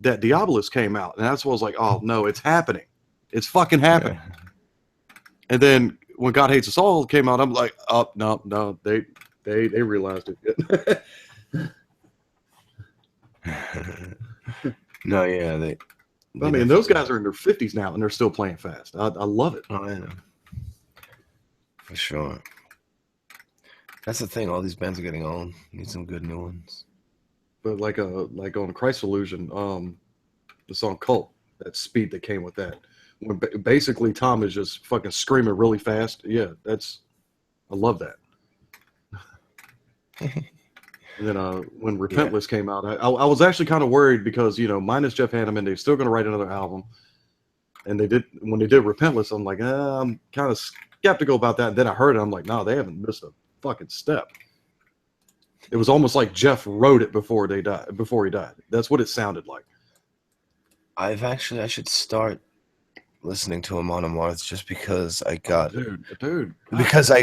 that Diabolus came out. And that's what I was like, oh, no, it's happening. It's fucking happening. Yeah. And then when God Hates Us All came out, I'm like, oh, no, they realized it. No, yeah. I mean, those guys are in their 50s now, and they're still playing fast. I love it. Oh, I know. For sure. That's the thing. All these bands are getting old. Need some good new ones. But like on Christ Illusion, the song Cult, that speed that came with that. When basically Tom is just fucking screaming really fast. Yeah, I love that. And then when Repentless came out, I was actually kind of worried because, minus Jeff Hanneman, they're still going to write another album. And when they did Repentless, I'm like, I'm kind of skeptical about that. And then I heard it, I'm like, no, they haven't missed a fucking step. It was almost like Jeff wrote it before they died. Before he died, that's what it sounded like. I should start listening to him on a Marth just because I got Dude. because I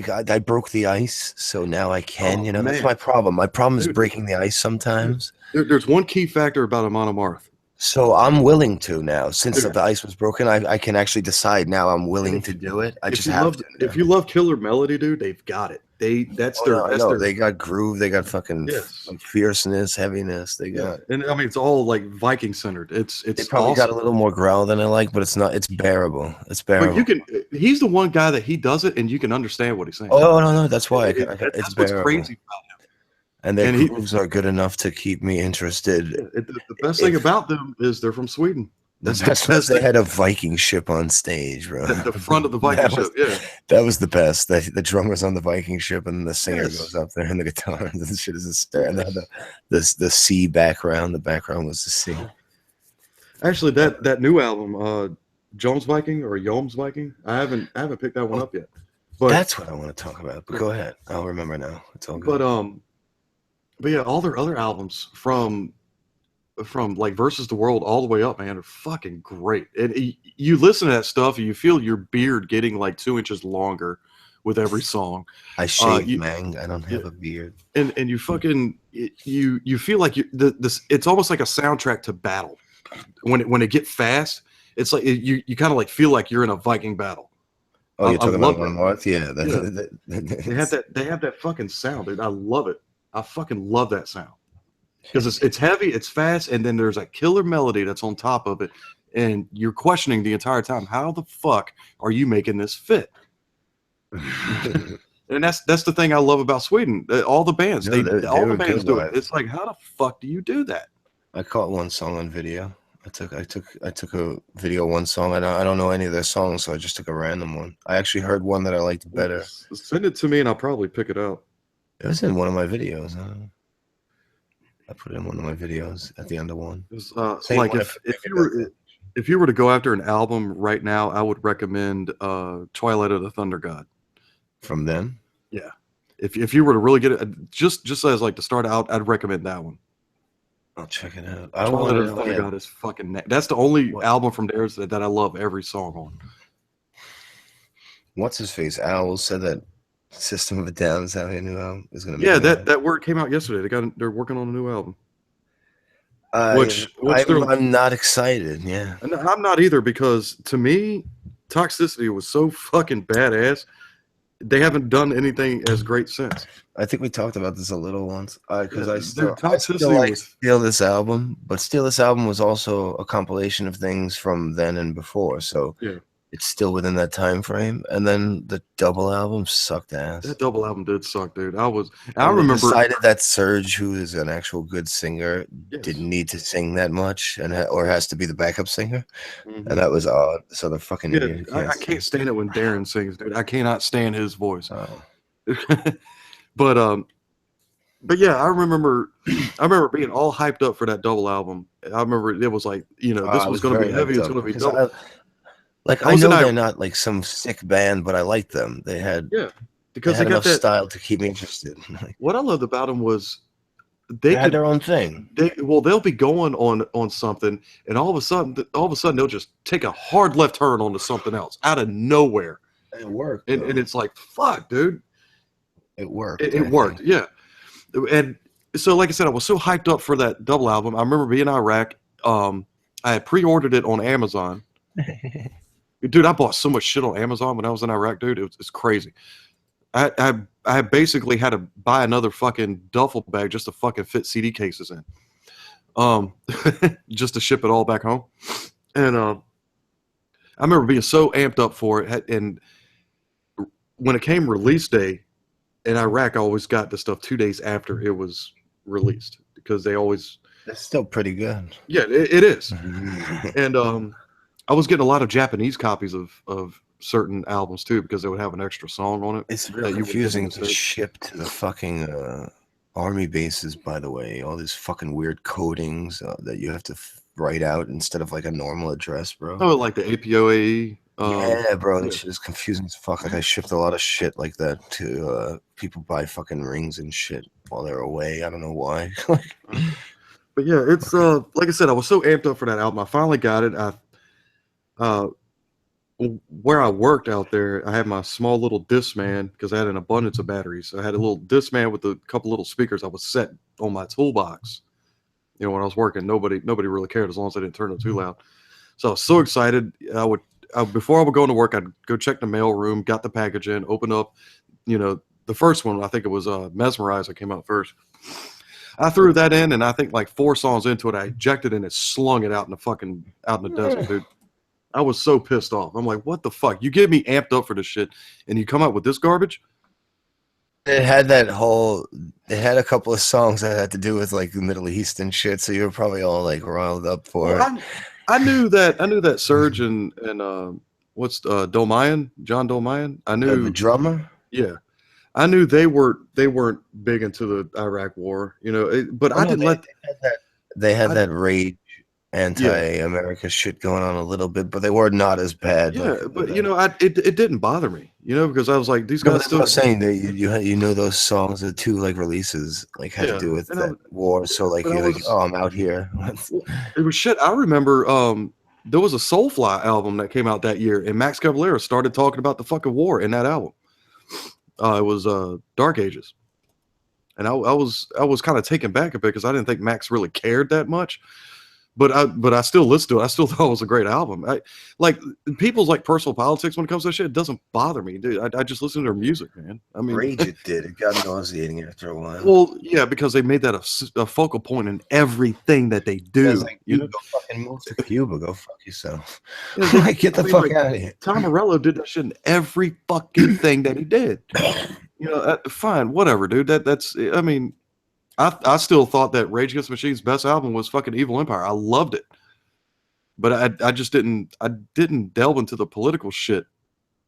got I broke the ice, so now I can. Oh, That's man. my problem. My problem is Dude. breaking the ice sometimes. There's one key factor about a monomarth. So I'm willing to now, since Dude. the ice was broken. I can actually decide now. I'm willing to do it. I just have to. If you love Killer Melody, dude, they've got it. That's their. They got groove. They got fucking Yes. fierceness, heaviness. They got. And I mean, it's all like Viking centered. It's They probably awesome. got a little more growl than I like, but it's not. It's bearable. It's bearable. But you can. He's the one guy that he does it, and you can understand what he's saying. Oh no, that's why it's That's bearable. what's crazy about him. And their grooves are good enough to keep me interested. The best thing about them is they're from Sweden. The best they had a Viking ship on stage, bro. The front of the Viking ship, yeah. That was the best. The drummer's on the Viking ship, and the singer goes up there, and the guitar, and the shit is a star. And they had the sea background. The background was the sea. Actually, that new album, Jones Viking or Yoms Viking, I haven't picked that one up yet. But that's what I want to talk about. But go ahead. I'll remember now. It's all good. But yeah, all their other albums from like Versus the World all the way up, man, are fucking great. And you listen to that stuff, and you feel your beard getting like 2 inches longer with every song. I shave, man. I don't have a beard. And you fucking you feel like it's almost like a soundtrack to battle. When it gets fast, it's like you kind of like feel like you're in a Viking battle. Oh, you're talking about One North? Yeah. They have that fucking sound, dude. I love it. I fucking love that sound because it's heavy, it's fast, and then there's a killer melody that's on top of it, and you're questioning the entire time, how the fuck are you making this fit? And that's the thing I love about Sweden. All the bands, all the bands do it. It's like, how the fuck do you do that? I caught one song on video. I took a video one song. I don't know any of their songs, so I just took a random one. I actually heard one that I liked better. Send it to me, and I'll probably pick it up. It was in one of my videos. I put it in one of my videos at the end of one. Like if you were to go after an album right now, I would recommend Twilight of the Thunder God. From them? Yeah. If you were to really get it, just as like to start out, I'd recommend that one. I'll check it out. Twilight of the Thunder God is fucking. That's the only album from theirs that I love every song on. What's his face? Owl said that System of a Down is having a new album. Is going to be that word came out yesterday. They're working on a new album. I'm not excited. Yeah, I'm not either, because to me, Toxicity was so fucking badass. They haven't done anything as great since. I think we talked about this a little once because I still like Steal This Album, but Steal This Album was also a compilation of things from then and before. So yeah. It's still within that time frame, and then the double album sucked ass. That double album did suck, dude. I remember decided that Serge, who is an actual good singer, didn't need to sing that much, or has to be the backup singer, and that was odd. So the fucking idiot. I can't stand it when Darren sings, dude. I cannot stand his voice. Oh. But yeah, I remember being all hyped up for that double album. I remember it was like, this was going to be heavy. It's going to be double. I know they're not like some sick band, but I liked them. They had because they had enough style to keep me interested. What I loved about them was they had their own thing. They'll be going on something, and all of a sudden they'll just take a hard left turn onto something else out of nowhere. It worked, and it's like, fuck, dude. It worked. It worked, yeah. And so, like I said, I was so hyped up for that double album. I remember being in Iraq. I had pre-ordered it on Amazon. Dude, I bought so much shit on Amazon when I was in Iraq, dude. It's crazy. I basically had to buy another fucking duffel bag just to fucking fit CD cases in, just to ship it all back home. And I remember being so amped up for it. And when it came release day in Iraq, I always got the stuff 2 days after it was released, because they always. That's still pretty good. Yeah, it is. And I was getting a lot of Japanese copies of certain albums too, because they would have an extra song on it. It's really confusing to ship to the fucking army bases, by the way. All these fucking weird codings that you have to write out instead of like a normal address, bro. Oh, like the APOAE. Yeah, bro, Yeah. this shit is confusing as fuck. Like I shipped a lot of shit like that to people buy fucking rings and shit while they're away. I don't know why. But yeah, it's Fucking like I said, I was so amped up for that album. I finally got it. Uh, where I worked out there, I had my small little Discman because I had an abundance of batteries. I had a little Discman with a couple little speakers I was set on my toolbox. You know, when I was working, nobody really cared as long as I didn't turn it too loud. So I was so excited. Before I would go into work, I'd go check the mail room, got the package in, open up. You know, the first one, I think it was Mesmerize that came out first. I threw that in, and I think like 4 songs into it, I ejected and it slung it out in the desert, dude. I was so pissed off. I'm like, what the fuck? You get me amped up for this shit, and you come out with this garbage? it had that whole. It had a couple of songs that had to do with like the Middle East and shit. So you were probably all like riled up Well, for it. I knew that Surge and what's Dolmayan, John Dolmayan. The drummer. Yeah, I knew they weren't big into the Iraq War, you know. But Oh I no, didn't let. had that. They had I that rage, Yeah, anti-America shit going on a little bit, but they were not as bad. Like, yeah, but you know, it didn't bother me, you know, because I was like, these no, but guys that's what I still. was saying. That you know those songs, the two like releases, like had to Yeah, do with and that war. So like but I you're like, was. oh, I'm out here. Well, it was shit. I remember there was a Soulfly album that came out that year, and Max Cavalera started talking about the fucking war in that album. It was Dark Ages, and I was kind of taken back a bit because I didn't think Max really cared that much. But I still listened to it. I still thought it was a great album. I like people's like personal politics when it comes to that shit. It doesn't bother me, dude. I just listen to their music, man. I mean, Rage it did. It got nauseating after a while. well, yeah, because they made that a focal point in everything that they I was do. like, You you know, go fucking move to Cuba. Go fuck yourself. you know, they. Like, get I the mean, fuck like out of here. Tom Morello did that shit in every fucking thing that he did. You know, fine, whatever, dude. That's. I mean, I still thought that Rage Against the Machine's best album was fucking Evil Empire. I loved it, but I just didn't delve into the political shit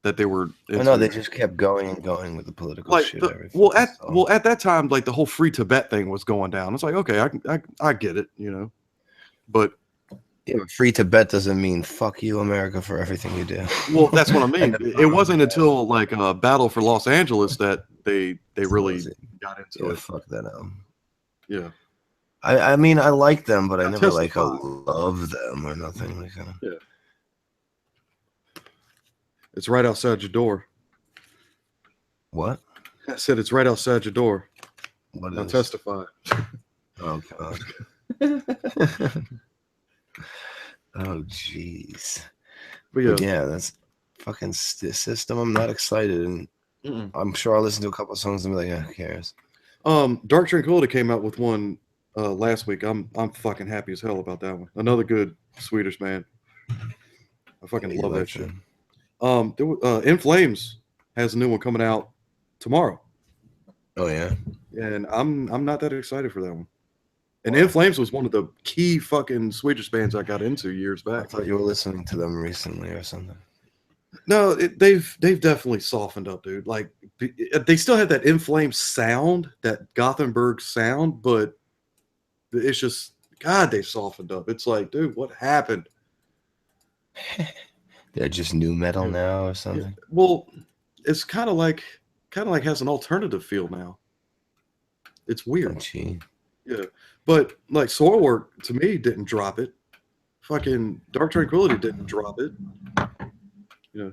that they were Oh no, into. they just kept going and going with the political Like shit. Every fucking song. at that time, like the whole free Tibet thing was going down. It's like, okay, I get it, you know, but Yeah, but free Tibet doesn't mean fuck you, America, for everything you do. well, that's what I mean. And the It wasn't until like Battle for Los Angeles that they really got into yeah, it. fuck that album. Yeah, I mean, I like them, but I Now, never like Testify. love them or nothing like that. Yeah, it's right outside your door. What? I said it's right outside your door. What Now is? testify. Oh god. Oh jeez. But But yeah, yeah, that's fucking system. I'm not excited, and mm-mm. I'm sure I'll listen to a couple of songs and be like, yeah, who cares? Dark Tranquillity came out with one last week. I'm fucking happy as hell about that one. Another good Swedish band. I fucking Yeah, you love like that shit. In Flames has a new one coming out tomorrow, Oh yeah. and I'm not that excited for that one. And In Flames was one of the key fucking Swedish bands I got into years I back. thought you were listening to them recently or something. No, they've definitely softened up, dude. Like they still have that In Flames sound, that Gothenburg sound, but it's just God, they've softened up. It's like, dude, what happened? They're just new metal Yeah. now or Yeah. something. Well, it's kind of like has an alternative feel now. It's Oh weird. gee. Yeah. But like Soilwork to me didn't drop it. Fucking Dark Tranquillity didn't drop it. You know.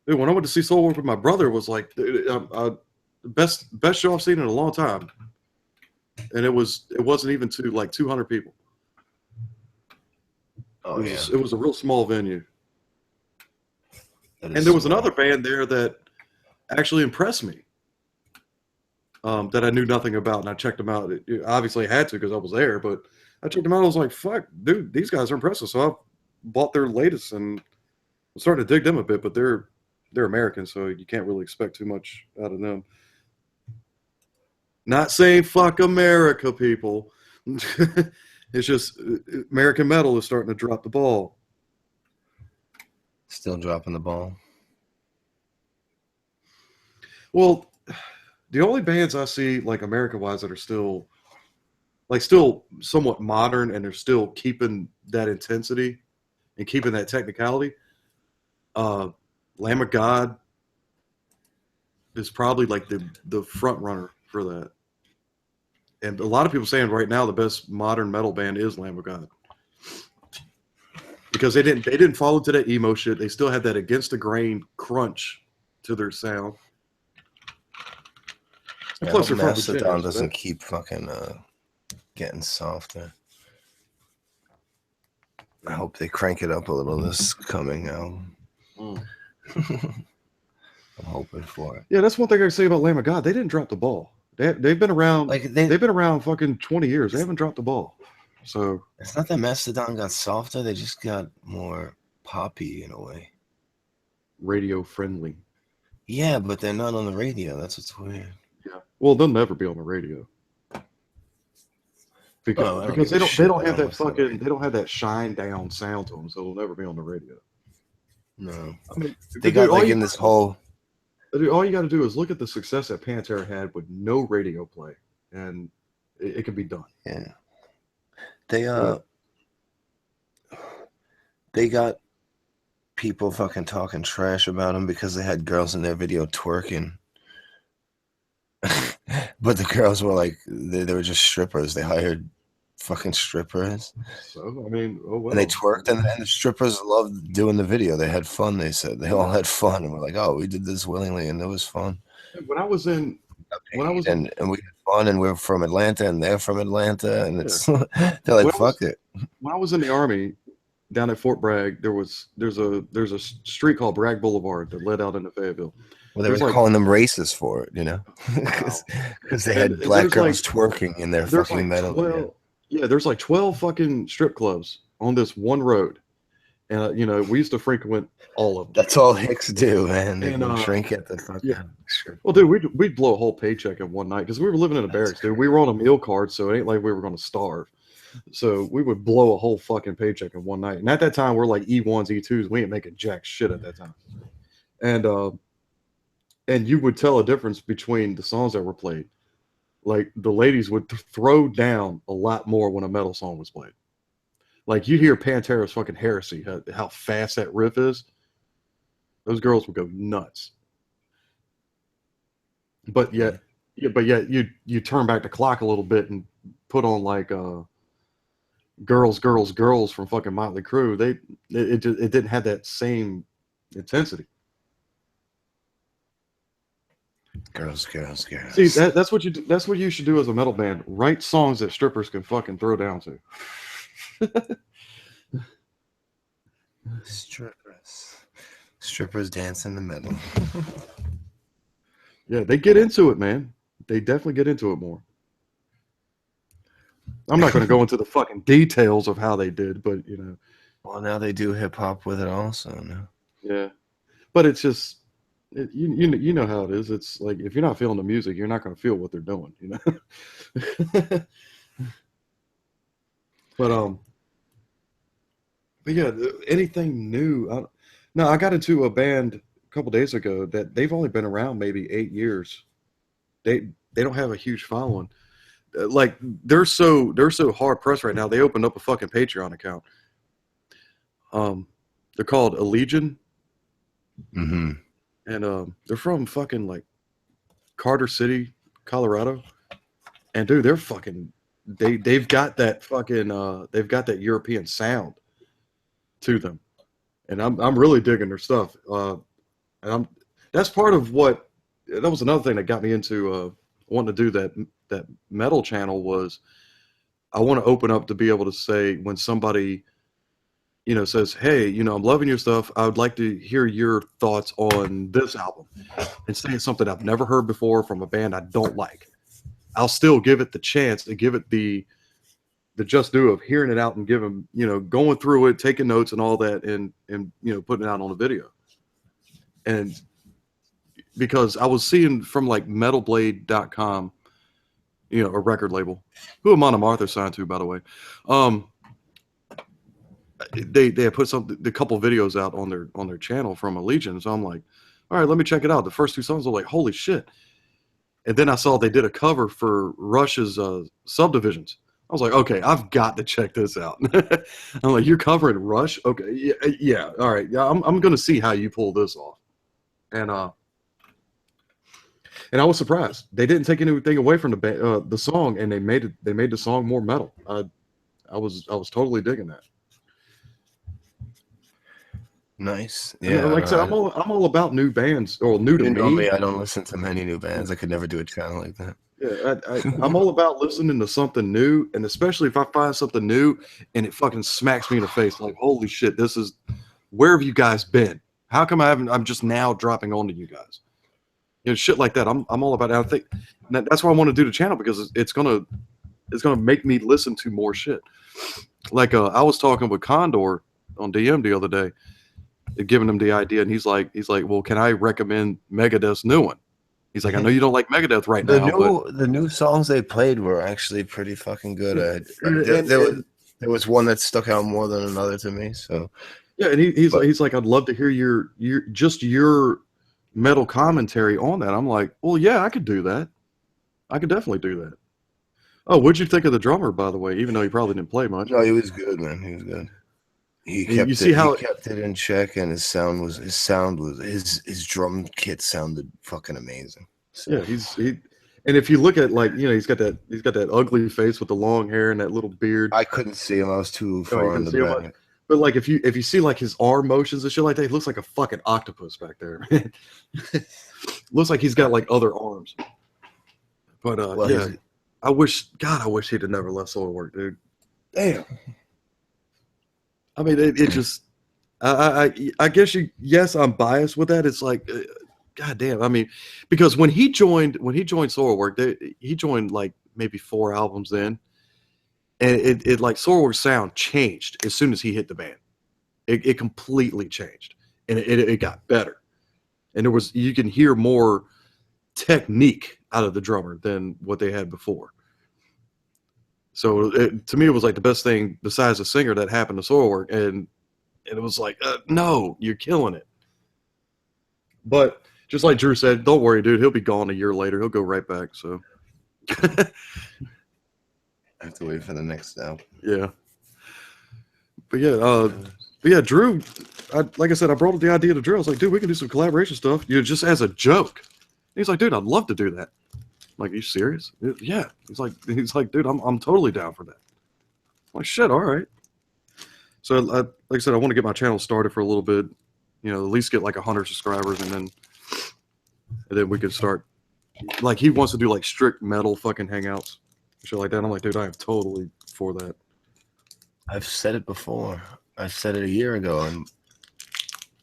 Dude, when I went to see Soilwork with my brother, it was like the best show I've seen in a long time. And it wasn't even to like 200 people. Oh yeah. It was a real small venue. That And is there was small. another band there that actually impressed me. That I knew nothing about, and I checked them out. Obviously, I had to because I was there, but I checked them out. I was like, "Fuck, dude, these guys are impressive." So I bought their latest, and I'm starting to dig them a bit. But they're American, so you can't really expect too much out of them. Not saying fuck America, people. It's just American metal is starting to drop the ball. Still dropping the ball. Well, the only bands I see like America-wise that are still somewhat modern and they're still keeping that intensity and keeping that technicality Lamb of God is probably like the front runner for that. And a lot of people saying right now the best modern metal band is Lamb of God. Because they didn't fall into that emo shit. They still had that against the grain crunch to their sound. And I plus hope they're from Virginia. Mastodon So doesn't that, keep fucking getting softer. I hope they crank it up a little this coming album. I'm hoping for it. yeah, that's one thing I can say about Lamb of God. They didn't drop the ball. They've been around. Like They've been around fucking 20 years. They haven't dropped the ball. So it's not that Mastodon got softer; they just got more poppy in a way. radio friendly. Yeah, but they're not on the radio. That's what's weird. Yeah. Well, they'll never be on the radio. Because they don't have that fucking they don't have that shine down sound to them, so they'll never be on the radio. No, I mean, they got like in this whole. All you got to do is look at the success that Pantera had with no radio play, and it can be done. Yeah, they got people fucking talking trash about them because they had girls in their video twerking. But the girls were like, they were just strippers. They hired fucking strippers. So, I mean, oh well. And they twerked, and the strippers loved doing the video. They had fun, they said. They all had fun. And we're like, oh, we did this willingly, and it was fun. When I was in... And we had fun, and we're from Atlanta, and they're from Atlanta, and it's they're like, fuck it. When I was in the Army, down at Fort Bragg, there's a street called Bragg Boulevard that led out into Fayetteville. Well, they were calling them racist for it, you know, because they had black girls twerking in their fucking metal. Yeah, there's like 12 fucking strip clubs on this one road, and we used to frequent all of them. That's all Hicks do, man. They drink at the fucking. Yeah. Well, dude, we'd blow a whole paycheck in one night because we were living in a barracks, dude. We were on a meal card, so it ain't like we were going to starve. So we would blow a whole fucking paycheck in one night. And at that time, we're like E1s, E2s. We ain't making jack shit at that time. And you would tell a difference between the songs that were played. Like the ladies would throw down a lot more when a metal song was played. Like you hear Pantera's fucking Heresy, how fast that riff is. Those girls would go nuts. But yet you turn back the clock a little bit and put on like Girls from fucking Motley Crue. It didn't have that same intensity. Girls. See, that's what you should do as a metal band. Write songs that strippers can fucking throw down to. Strippers dance in the metal. Yeah, they get into it, man. They definitely get into it more. I'm not going to go into the fucking details of how they did, but Well, now they do hip hop with it also. No? Yeah, but it's just you know how it is. It's like if you're not feeling the music, you're not going to feel what they're doing. But yeah, anything new? I got into a band a couple days ago that they've only been around maybe 8 years. They don't have a huge following. Like they're so hard pressed right now. They opened up a fucking Patreon account. They're called Allegion. Mm-hmm. And they're from fucking like Carter City, Colorado. And dude, they're fucking they've got that fucking they've got that European sound to them. And I'm really digging their stuff. That's part of what that was another thing that got me into wanting to do that metal channel was I want to open up to be able to say when somebody says, hey, I'm loving your stuff. I would like to hear your thoughts on this album. And saying something I've never heard before from a band I don't like. I'll still give it the chance to give it the just due of hearing it out and giving, going through it, taking notes and all that and putting it out on a video. And because I was seeing from like metalblade.com, a record label, who Amanda Martha signed to, by the way. They had put a couple videos out on their channel from Allegion. So I'm like, all right, let me check it out. The first two songs were like, holy shit. And then I saw they did a cover for Rush's Subdivisions. I was like, okay, I've got to check this out. I'm like, you're covering Rush? Okay, yeah, all right, yeah, I'm gonna see how you pull this off. And I was surprised they didn't take anything away from the song, and they made the song more metal. I was totally digging that. Nice. And Yeah. like I said, I'm all about new bands, or new to You know me. me, I don't listen to many new bands. I could never do a channel like that. Yeah, I'm all about listening to something new, and especially if I find something new and it fucking smacks me in the face, like, holy shit, this is, where have you guys been? How come I'm just now dropping onto you guys? You know, shit like that. I'm all about it. I think that's why I want to do the channel, because it's gonna make me listen to more shit. Like I was talking with Condor on DM the other day, giving him the idea, and he's like, well, can I recommend Megadeth's new one? He's like, I know you don't like Megadeth right now, but The new songs they played were actually pretty fucking good. and There was one that stuck out more than another to me. So yeah, and he's like, I'd love to hear your metal commentary on that. I'm like, well, yeah, I could do that. I could definitely do that. Oh, what'd you think of the drummer, by the way? Even though he probably didn't play much. no, he was good, man. He was good. He You see how he kept it in check, and his drum kit sounded fucking amazing. So. yeah, and if you look at, like, you know, he's got that ugly face with the long hair and that little beard. I couldn't see him. I was too far in the back. But like, if you see like his arm motions and shit like that, he looks like a fucking octopus back there, man. Looks like he's got like other arms. But Well, yeah, I wish he'd have never left Soilwork, dude. Damn. I mean, it just, I guess yes, I'm biased with that. It's like, God damn. I mean, because when he joined Soilwork, he joined like maybe 4 albums in, and it like Soilwork's sound changed as soon as he hit the band. It completely changed, and it got better, and you can hear more technique out of the drummer than what they had before. So to me, it was like the best thing besides the singer that happened to Soilwork, and it was like, no, you're killing it. But just like Drew said, don't worry, dude. He'll be gone a year later. He'll go right back. So I have to wait for the next album. Yeah. But yeah, Drew. Like I said, I brought up the idea to Drew. I was like, dude, we can do some collaboration stuff, you know, just as a joke. And he's like, dude, I'd love to do that. I'm like, are you serious? Yeah. He's like, dude, I'm totally down for that. I'm like, shit, all right. So like I said, I want to get my channel started for a little bit, you know, at least get like 100 subscribers, and then we could start. Like, he wants to do like strict metal fucking hangouts, shit like that. I'm like, dude, I am totally for that. I've said it before. I said it a year ago, and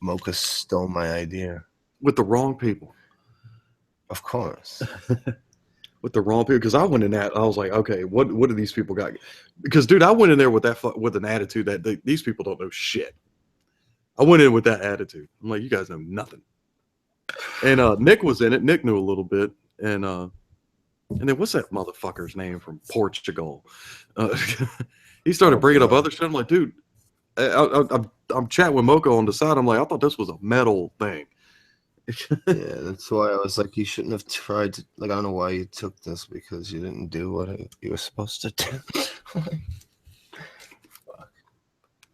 Mocha stole my idea. With the wrong people. Of course. With the wrong people, because I went in that, I was like, okay, what do these people got? Because, dude, I went in there with an attitude that these people don't know shit. I went in with that attitude. I'm like, you guys know nothing. And Nick was in it. Nick knew a little bit, and then what's that motherfucker's name from Portugal? He started bringing up other shit. I'm like, dude, I'm chatting with Moko on the side. I'm like, I thought this was a metal thing. Yeah, that's why I was like, you shouldn't have tried to, like, I don't know why you took this, because you didn't do what you were supposed to do.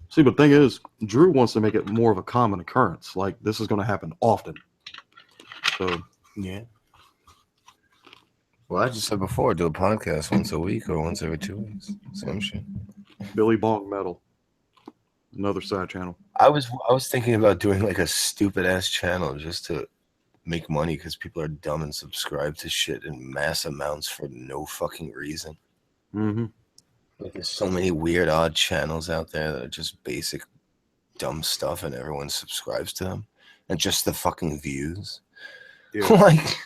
See, but the thing is, Drew wants to make it more of a common occurrence. Like, this is going to happen often. So, yeah. Well, I just said before, do a podcast once a week or once every 2 weeks. Same shit. Billy Bong Metal. Another side channel. I was thinking about doing like a stupid ass channel just to make money, because people are dumb and subscribe to shit in mass amounts for no fucking reason. Mm-hmm. Like, there's so many weird, odd channels out there that are just basic dumb stuff, and everyone subscribes to them, and just the fucking views. Yeah. Like,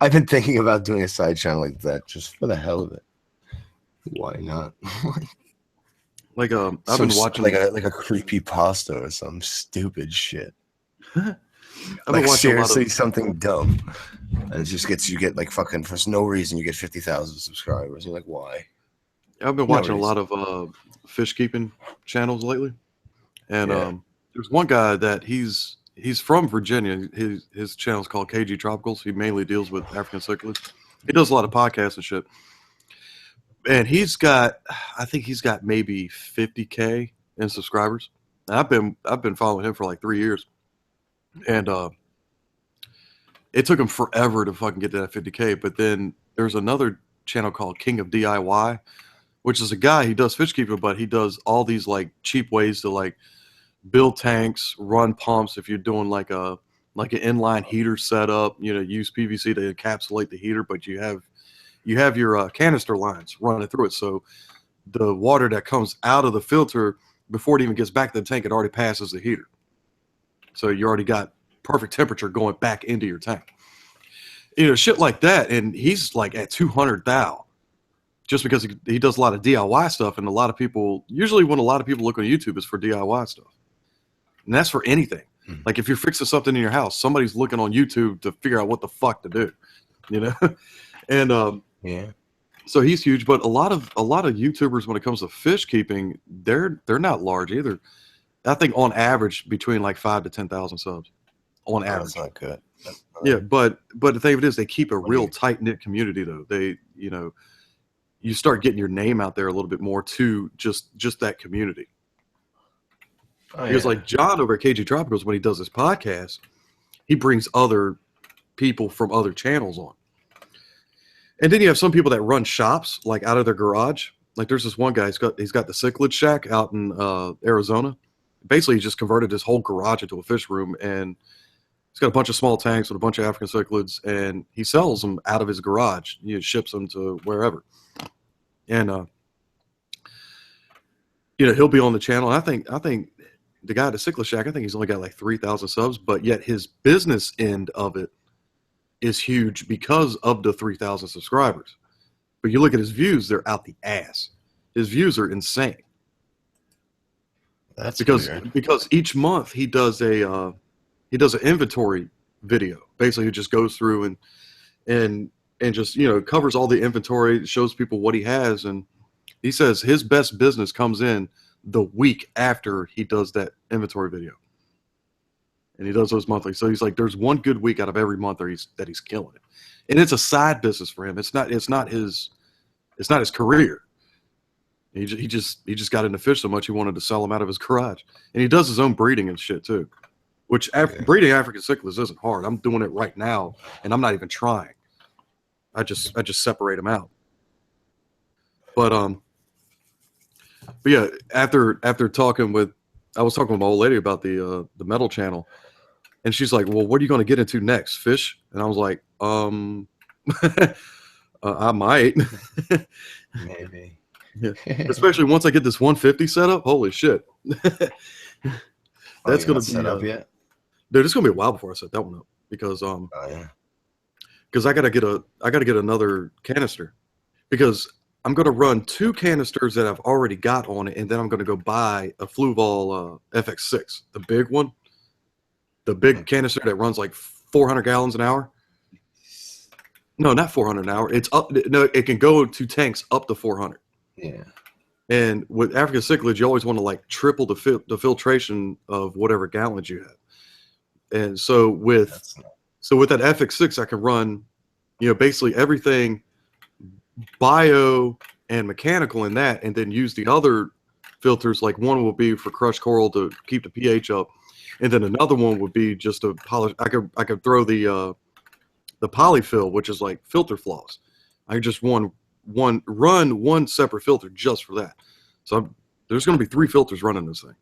I've been thinking about doing a side channel like that just for the hell of it. Why not? Like I've been watching like a creepy pasta or some stupid shit. I've like, seriously, something dumb, and it just you get like fucking, for no reason, you get 50,000 subscribers. You're like, why? I've been watching a lot of fish keeping channels lately, and there's one guy that he's from Virginia. His channel's called KG Tropicals. He mainly deals with African cichlids. He does a lot of podcasts and shit. and I think he's got maybe 50K in subscribers. And I've been following him for like 3 years, and it took him forever to fucking get to that 50K. But then there's another channel called King of DIY, which is a guy, he does fish keeping, but he does all these like cheap ways to like build tanks, run pumps. If you're doing like an inline heater setup, use PVC to encapsulate the heater, but you have your canister lines running through it. So the water that comes out of the filter before it even gets back to the tank, it already passes the heater. So you already got perfect temperature going back into your tank. Shit like that. And he's like at 200 thou, just because he does a lot of DIY stuff. And usually when a lot of people look on YouTube, it's for DIY stuff. And that's for anything. Mm-hmm. Like if you're fixing something in your house, somebody's looking on YouTube to figure out what the fuck to do, And yeah. So he's huge, but a lot of YouTubers, when it comes to fish keeping, they're not large either. I think on average between like 5 to 10,000 subs on average. That's not good. Yeah, but the thing of it is, they keep a real tight knit community though. They, you start getting your name out there a little bit more to just that community. Because like John over at KG Tropicals, when he does his podcast, he brings other people from other channels on. And then you have some people that run shops like out of their garage. Like there's this one guy, he's got the Cichlid Shack out in Arizona. Basically, he just converted his whole garage into a fish room, and he's got a bunch of small tanks with a bunch of African cichlids, and he sells them out of his garage. He ships them to wherever. And he'll be on the channel. And I think the guy at the Cichlid Shack, I think he's only got like 3,000 subs, but yet his business end of it is huge because of the 3,000 subscribers. But you look at his views, they're out the ass. His views are insane. That's because each month he does an inventory video. Basically, he just goes through and just covers all the inventory, shows people what he has, and he says his best business comes in the week after he does that inventory video. And he does those monthly. So he's like, there's one good week out of every month that he's killing it. And it's a side business for him. It's not his career. He just got into fish so much he wanted to sell them out of his garage. And he does his own breeding and shit too. Which breeding African cichlids isn't hard. I'm doing it right now, and I'm not even trying. I just separate them out. But yeah, after talking with, I was talking with my old lady about the metal channel, and she's like, "Well, what are you going to get into next? Fish?" And I was like, I might, maybe, yeah. Especially once I get this 150 set up. Holy shit, that's going to be set up yet? Dude, it's going to be a while before I set that one up because because I gotta get another canister, because I'm gonna run 2 canisters that I've already got on it, and then I'm gonna go buy a Fluval FX6, the big one, the big canister that runs like 400 gallons an hour. No, not 400 an hour. It's up. No, it can go to tanks up to 400. Yeah. And with African cichlids, you always want to like triple the filtration of whatever gallons you have. And so with that FX6, I can run, basically everything bio and mechanical in that, and then use the other filters. Like one will be for crushed coral to keep the pH up, and then another one would be just to polish. I could throw the polyfill, which is like filter floss. I just run one separate filter just for that. So there's going to be 3 filters running this thing,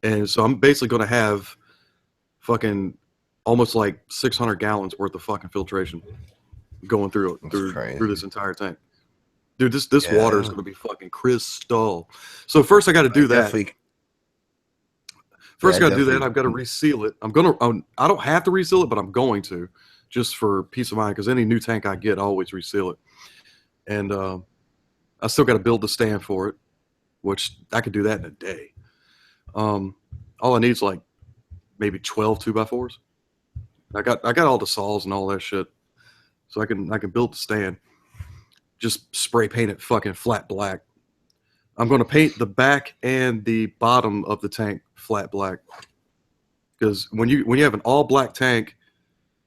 and so I'm basically going to have fucking almost like 600 gallons worth of fucking filtration going through this entire tank. Dude, this water is going to be fucking crystal. So first I got to do that. First I got to do that. I've got to reseal it. I don't have to reseal it, but I'm going to, just for peace of mind, because any new tank I get, I always reseal it. And I still got to build the stand for it, which I could do that in a day. All I need is like maybe 12 2x4s. I got all the saws and all that shit, so I can build the stand. Just spray paint it fucking flat black. I'm going to paint the back and the bottom of the tank flat black, because when you have an all black tank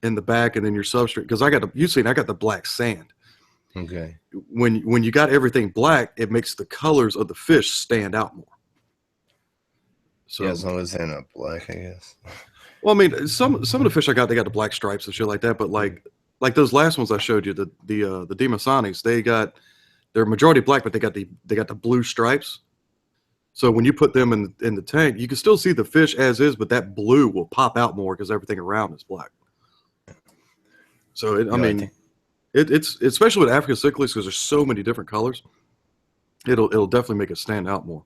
in the back and then your substrate, because I got the black sand, Okay. When you got everything black, it makes the colors of the fish stand out more. So Yeah, as long as they're not black, I guess. well, I mean, some of the fish I got, they got the black stripes and shit like that. But like those last ones I showed you, the Demasonics, they're majority black, but they got the blue stripes. So when you put them in the tank, you can still see the fish as is, but that blue will pop out more because everything around is black. So it's especially with African cichlids because there's so many different colors. It'll definitely make it stand out more.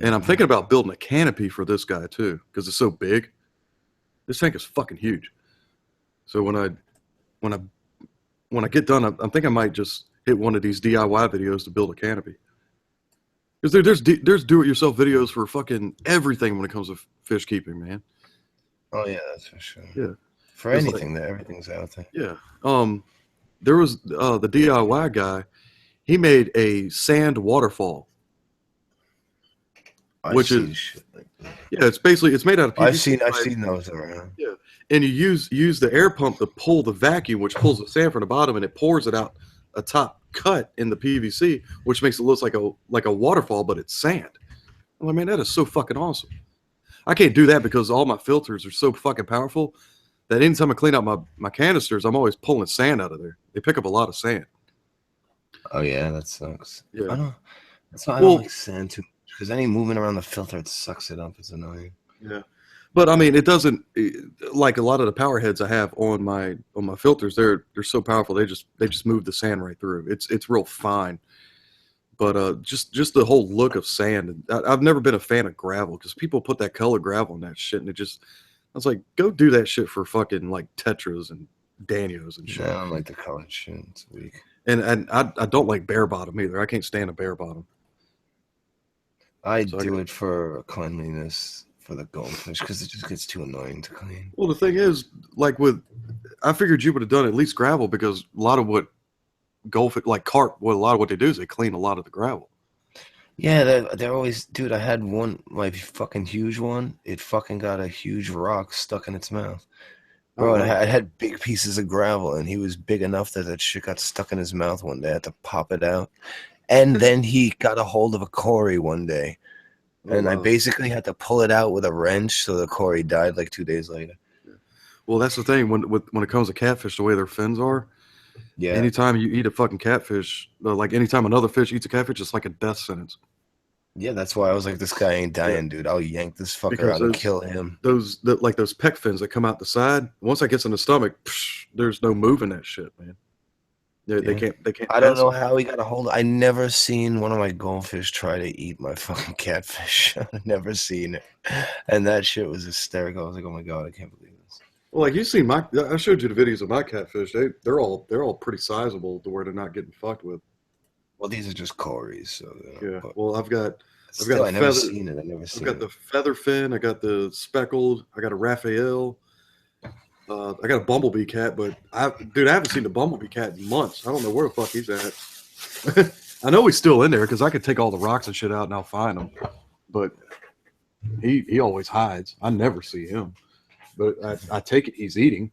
And I'm thinking about building a canopy for this guy too because it's so big. This tank is fucking huge. So when I get done, I think I might just hit one of these DIY videos to build a canopy. Because there's do-it-yourself videos for fucking everything when it comes to fish keeping, man. Oh yeah, that's for sure. Yeah, for anything, everything's out there. Yeah. There was the DIY guy. He made a sand waterfall. I've seen shit like that. Yeah, it's made out of PVC. I've seen those around. Yeah, and you use the air pump to pull the vacuum, which pulls the sand from the bottom, and it pours it out a top cut in the PVC, which makes it look like a waterfall, but it's sand. I'm like, man, that is so fucking awesome. I can't do that because all my filters are so fucking powerful that anytime I clean out my canisters, I'm always pulling sand out of there. They pick up a lot of sand. Oh yeah, that sucks. Yeah, that's why I don't like sand too much because any movement around the filter, it sucks it up. It's annoying. Yeah. But I mean, it doesn't like a lot of the power heads I have on my filters. They're so powerful. They just move the sand right through. It's real fine. But just the whole look of sand. I've never been a fan of gravel because people put that color gravel in that shit, and I was like, go do that shit for fucking like Tetras and Danios and shit. Yeah, I don't like the colored shit. It's weak. And I don't like bare bottom either. I can't stand a bare bottom. I do it for cleanliness. For the goldfish, because it just gets too annoying to clean. Well, the thing is, I figured you would have done at least gravel because a lot of what goldfish, like carp, a lot of what they do is they clean a lot of the gravel. Yeah, they're always, dude. I had one, my fucking huge one. It fucking got a huge rock stuck in its mouth, bro. I had big pieces of gravel, and he was big enough that shit got stuck in his mouth one day. I had to pop it out, and then he got a hold of a Cory one day. And I basically had to pull it out with a wrench, so the Cory died like 2 days later. Well, that's the thing when it comes to catfish, the way their fins are. Yeah. Anytime you eat a fucking catfish, like anytime another fish eats a catfish, it's like a death sentence. Yeah, that's why I was like, this guy ain't dying, dude. I'll yank this fucker out and kill him. Those pec fins that come out the side. Once that gets in the stomach, there's no moving that shit, man. They can't. I don't know how he got a hold. I never seen one of my goldfish try to eat my fucking catfish. I've never seen it, and that shit was hysterical. I was like, oh my god, I can't believe this. Well, like you seen I showed you the videos of my catfish. They're all pretty sizable to where they're not getting fucked with. Well, these are just Corys, so yeah. Well, I've got I never seen it. I've got the feather fin. I got the speckled. I got a Raphael. I got a bumblebee cat, but I haven't seen the bumblebee cat in months. I don't know where the fuck he's at. I know he's still in there because I could take all the rocks and shit out and I'll find him. But he always hides. I never see him. But I take it he's eating.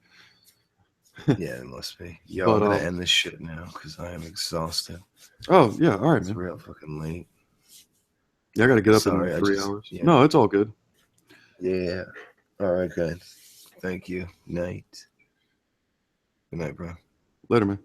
Yeah, it must be. Yo, I'm gonna end this shit now because I am exhausted. Oh yeah, all right, it's man. Real fucking late. Yeah, I gotta get up in 3 hours. Yeah. No, it's all good. Yeah. All right, guys. Thank you. Night. Good night, bro. Later, man.